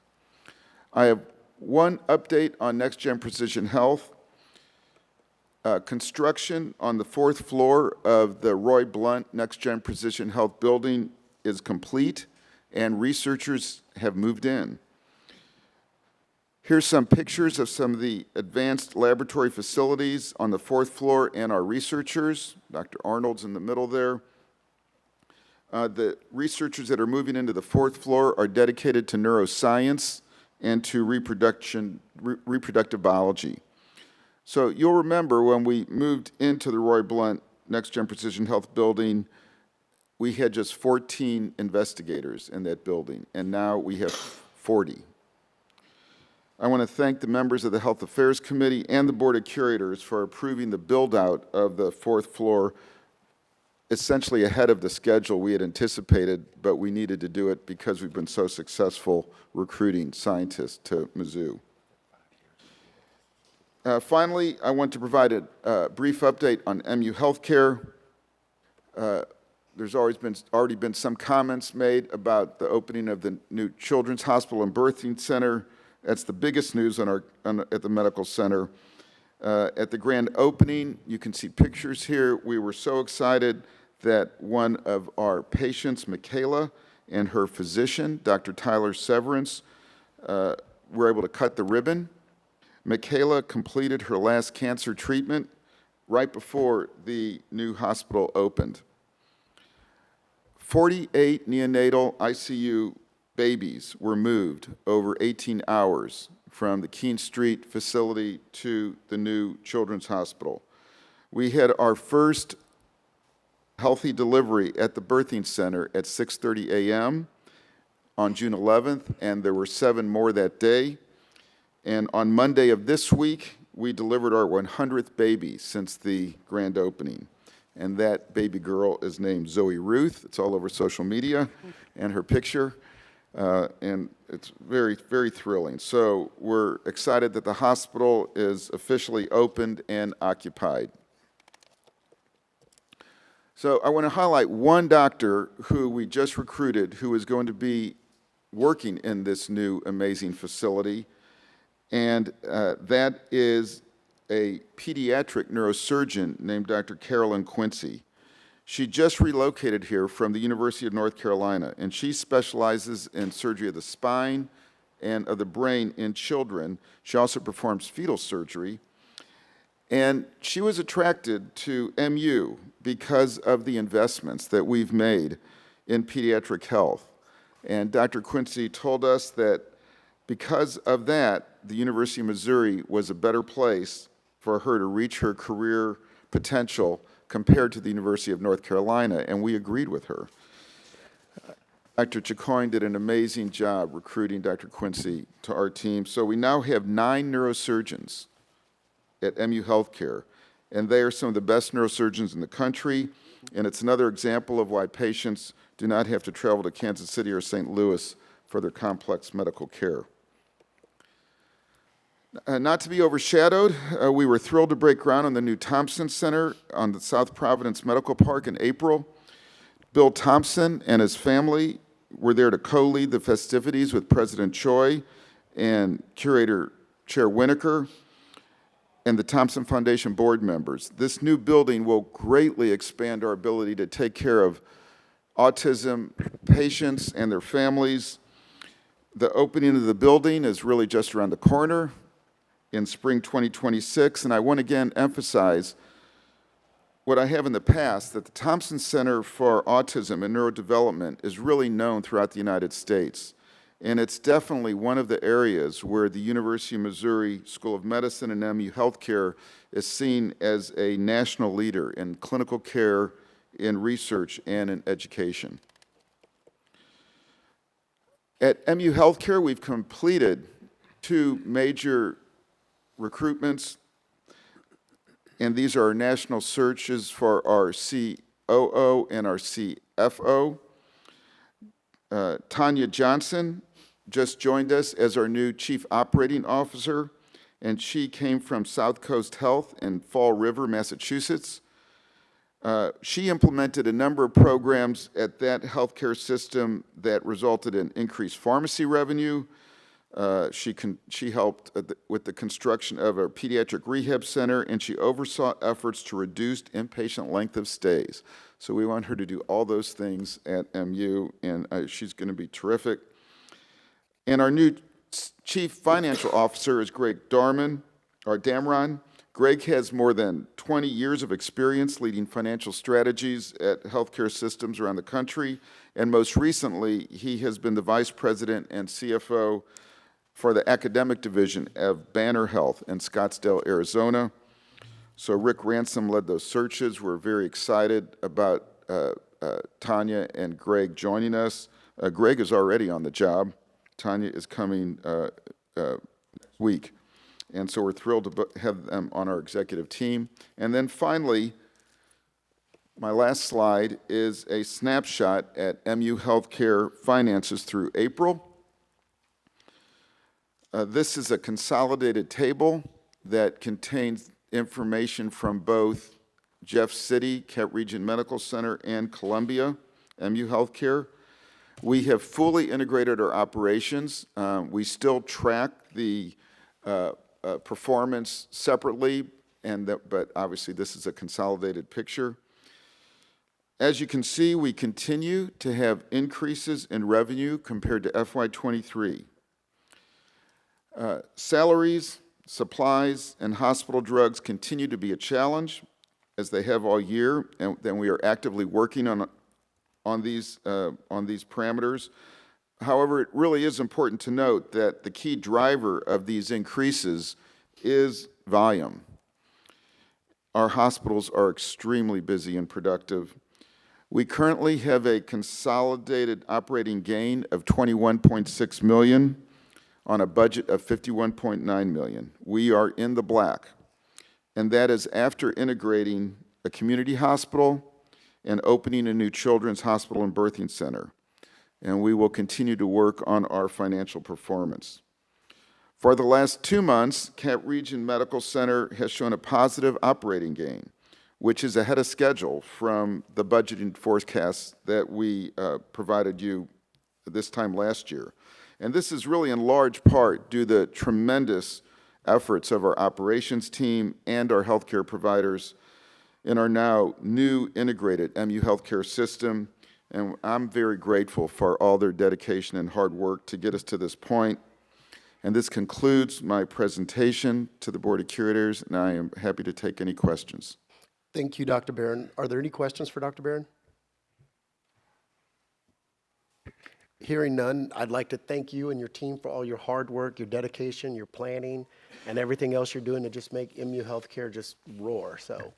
I have one update on Next Gen Precision Health. Construction on the 4th floor of the Roy Blunt Next Gen Precision Health building is complete, and researchers have moved in. Here's some pictures of some of the advanced laboratory facilities on the 4th floor and our researchers. Dr. Arnold's in the middle there. The researchers that are moving into the 4th floor are dedicated to neuroscience and to reproductive biology. So you'll remember when we moved into the Roy Blunt Next Gen Precision Health building, we had just 14 investigators in that building, and now we have 40. I want to thank the members of the Health Affairs Committee and the Board of Curators for approving the build-out of the 4th floor essentially ahead of the schedule we had anticipated, but we needed to do it because we've been so successful recruiting scientists to Mizzou. Finally, I want to provide a brief update on MU Healthcare. There's already been some comments made about the opening of the new Children's Hospital and Birthing Center. That's the biggest news at the medical center. At the grand opening, you can see pictures here. We were so excited that one of our patients, Michaela, and her physician, Dr. Tyler Severance, were able to cut the ribbon. Michaela completed her last cancer treatment right before the new hospital opened. 48 neonatal ICU babies were moved over 18 hours from the Keene Street facility to the new Children's Hospital. We had our first healthy delivery at the birthing center at 6:30 a.m. on June 11th, and there were 7 more that day. And on Monday of this week, we delivered our 100th baby since the grand opening. And that baby girl is named Zoe Ruth. It's all over social media, and her picture. and it's very, very thrilling. So we're excited that the hospital is officially opened and occupied. So I want to highlight one doctor who we just recruited who is going to be working in this new amazing facility, and that is a pediatric neurosurgeon named Dr. Carolyn Quincy. She just relocated here from the University of North Carolina, and she specializes in surgery of the spine and of the brain in children. She also performs fetal surgery. And she was attracted to MU because of the investments that we've made in pediatric health. And Dr. Quincy told us that because of that, the University of Missouri was a better place for her to reach her career potential compared to the University of North Carolina, and we agreed with her. Dr. Chicoine did an amazing job recruiting Dr. Quincy to our team. So we now have 9 neurosurgeons at MU Healthcare, and they are some of the best neurosurgeons in the country, and it's another example of why patients do not have to travel to Kansas City or St. Louis for their complex medical care. Not to be overshadowed, we were thrilled to break ground on the new Thompson Center on the South Providence Medical Park in April. Bill Thompson and his family were there to co-lead the festivities with President Choi and Curator Chair Winokur and the Thompson Foundation board members. This new building will greatly expand our ability to take care of autism patients and their families. The opening of the building is really just around the corner in spring 2026, and I want to again emphasize what I have in the past, that the Thompson Center for Autism and Neurodevelopment is really known throughout the United States. And it's definitely one of the areas where the University of Missouri School of Medicine and MU Healthcare is seen as a national leader in clinical care, in research, and in education. At MU Healthcare, we've completed 2 major recruitments, and these are our national searches for our COO and our CFO. Tanya Johnson just joined us as our new Chief Operating Officer, and she came from South Coast Health in Fall River, Massachusetts. She implemented a number of programs at that healthcare system that resulted in increased pharmacy revenue. She helped with the construction of a pediatric rehab center, and she oversaw efforts to reduce inpatient length of stays. So we want her to do all those things at MU, and she's going to be terrific. And our new Chief Financial Officer is Greg Damron. Greg has more than 20 years of experience leading financial strategies at healthcare systems around the country, and most recently, he has been the Vice President and CFO for the academic division of Banner Health in Scottsdale, Arizona. So Rick Ransom led those searches. We're very excited about Tanya and Greg joining us. Greg is already on the job. Tanya is coming next week. And so we're thrilled to have them on our executive team. And then finally, my last slide is a snapshot at MU Healthcare finances through April. This is a consolidated table that contains information from both Jeff City, Kent Region Medical Center, and Columbia, MU Healthcare. We have fully integrated our operations. We still track the performance separately, but obviously this is a consolidated picture. As you can see, we continue to have increases in revenue compared to FY23. Salaries, supplies, and hospital drugs continue to be a challenge, as they have all year, and then we are actively working on these parameters. However, it really is important to note that the key driver of these increases is volume. Our hospitals are extremely busy and productive. We currently have a consolidated operating gain of $21.6 million on a budget of $51.9 million. We are in the black, and that is after integrating a community hospital and opening a new children's hospital and birthing center. and we will continue to work on our financial performance. For the last 2 months, Cap Region Medical Center has shown a positive operating gain, which is ahead of schedule from the budgeting forecasts that we provided you this time last year. And this is really in large part due to the tremendous efforts of our operations team and our healthcare providers in our now new integrated MU healthcare system. And I'm very grateful for all their dedication and hard work to get us to this point. And this concludes my presentation to the Board of Curators, and I am happy to take any questions. Thank you, Dr. Barron. Are there any questions for Dr. Barron? Hearing none, I'd like to thank you and your team for all your hard work, your dedication, your planning, and everything else you're doing to just make MU Healthcare just roar. So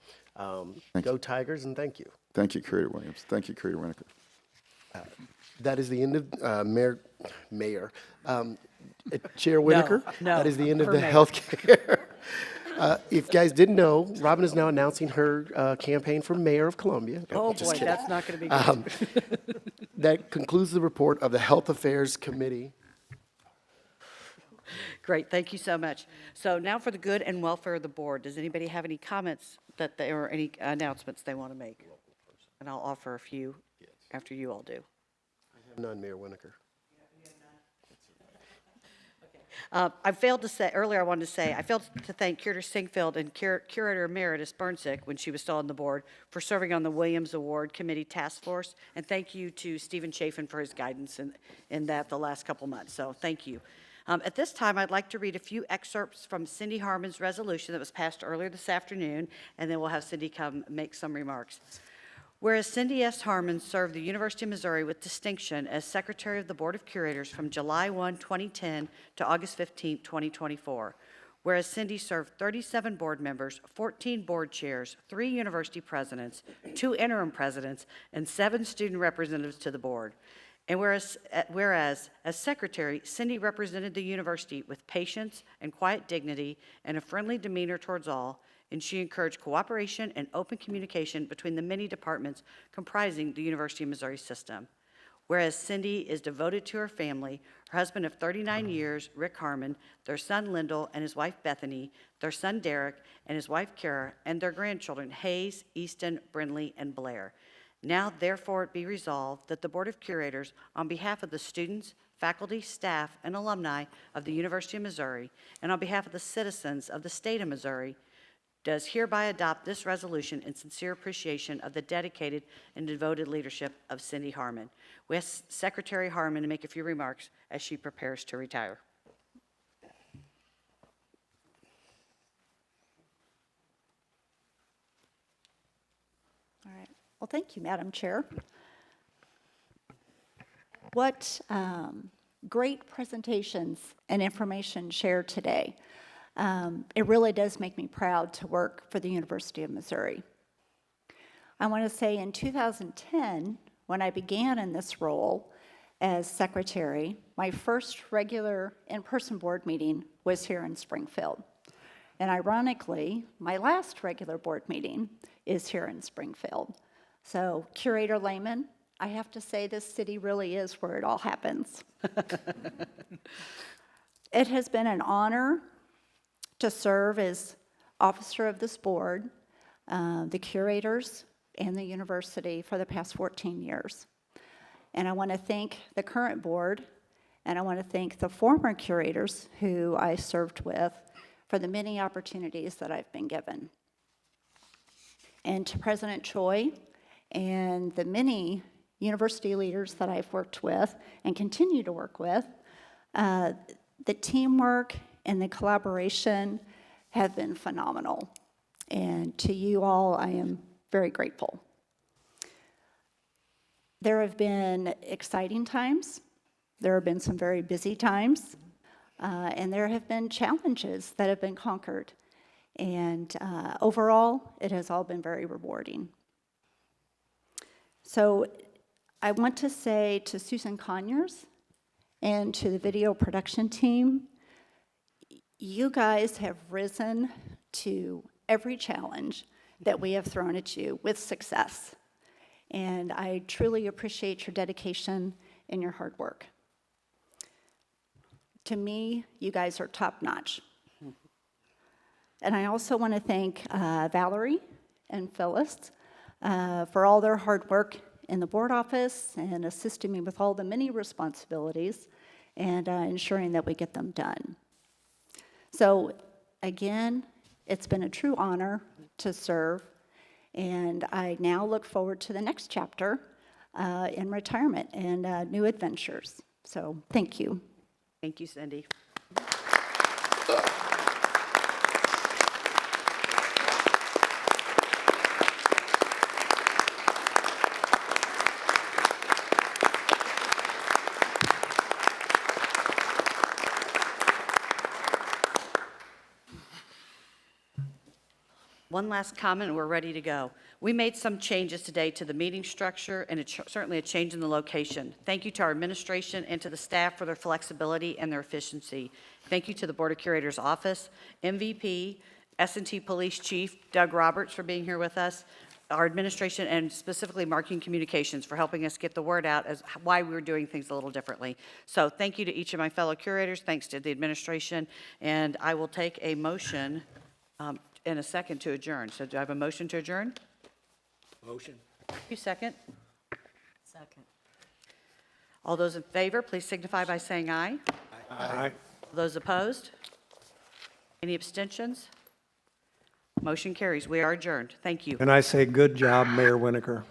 go Tigers, and thank you. Thank you, Curator Williams. Thank you, Curator Winokur. That is the end of Chair Winokur. No, that is the end of her the mayor. healthcare. If you guys didn't know, Robin is now announcing her campaign for mayor of Columbia. Oh, Just boy, kidding. that's not going to be good. That concludes the report of the Health Affairs Committee. Great, thank you so much. So now for the good and welfare of the board. Does anybody have any comments or any announcements they want to make? And I'll offer a few after you all do. I have none, Mayor Winokur. I failed to say, earlier I wanted to say, I failed to thank Curator Singfield and Curator Emeritus Burnsick, when she was still on the board, for serving on the Williams Award Committee Task Force. And thank you to Stephen Chafin for his guidance in that the last couple months. So thank you. At this time, I'd like to read a few excerpts from Cindy Harmon's resolution that was passed earlier this afternoon, and then we'll have Cindy come make some remarks. Whereas Cindy S. Harmon served the University of Missouri with distinction as Secretary of the Board of Curators from July 1, 2010 to August 15, 2024. Whereas Cindy served 37 board members, 14 board chairs, 3 university presidents, 2 interim presidents, and 7 student representatives to the board. And whereas as secretary, Cindy represented the university with patience and quiet dignity and a friendly demeanor towards all, and she encouraged cooperation and open communication between the many departments comprising the University of Missouri system. Whereas Cindy is devoted to her family, her husband of 39 years, Rick Harmon, their son Lyndall and his wife Bethany, their son Derek and his wife Kara, and their grandchildren Hayes, Easton, Brindley, and Blair. Now, therefore, it be resolved that the Board of Curators, on behalf of the students, faculty, staff, and alumni of the University of Missouri, and on behalf of the citizens of the state of Missouri, does hereby adopt this resolution in sincere appreciation of the dedicated and devoted leadership of Cindy Harmon. We ask Secretary Harmon to make a few remarks as she prepares to retire. All right. Well, thank you, Madam Chair. What great presentations and information shared today. It really does make me proud to work for the University of Missouri. I want to say in 2010, when I began in this role as secretary, my first regular in-person board meeting was here in Springfield. And ironically, my last regular board meeting is here in Springfield. So, Curator Lehman, I have to say this city really is where it all happens. It has been an honor to serve as officer of this board, the curators, and the university for the past 14 years. And I want to thank the current board, and I want to thank the former curators who I served with for the many opportunities that I've been given. And to President Choi and the many university leaders that I've worked with and continue to work with, the teamwork and the collaboration have been phenomenal. And to you all, I am very grateful. There have been exciting times. There have been some very busy times. And there have been challenges that have been conquered. And overall, it has all been very rewarding. So I want to say to Susan Conyers and to the video production team, you guys have risen to every challenge that we have thrown at you with success. And I truly appreciate your dedication and your hard work. To me, you guys are top-notch. And I also want to thank Valerie and Phyllis for all their hard work in the board office and assisting me with all the many responsibilities and ensuring that we get them done. So again, it's been a true honor to serve, and I now look forward to the next chapter in retirement and new adventures. So thank you. Thank you, Cindy. One last comment, and we're ready to go. We made some changes today to the meeting structure, and it's certainly a change in the location. Thank you to our administration and to the staff for their flexibility and their efficiency. Thank you to the Board of Curators Office, MVP, S&T Police Chief Doug Roberts for being here with us, our administration, and specifically Marketing Communications for helping us get the word out as why we were doing things a little differently. So thank you to each of my fellow curators, thanks to the administration, and I will take a motion in a second to adjourn. So do I have a motion to adjourn? Motion. You second? Second. All those in favor, please signify by saying aye. Aye. Those opposed? Any abstentions? Motion carries. We are adjourned. Thank you. And I say, good job, Mayor Winokur.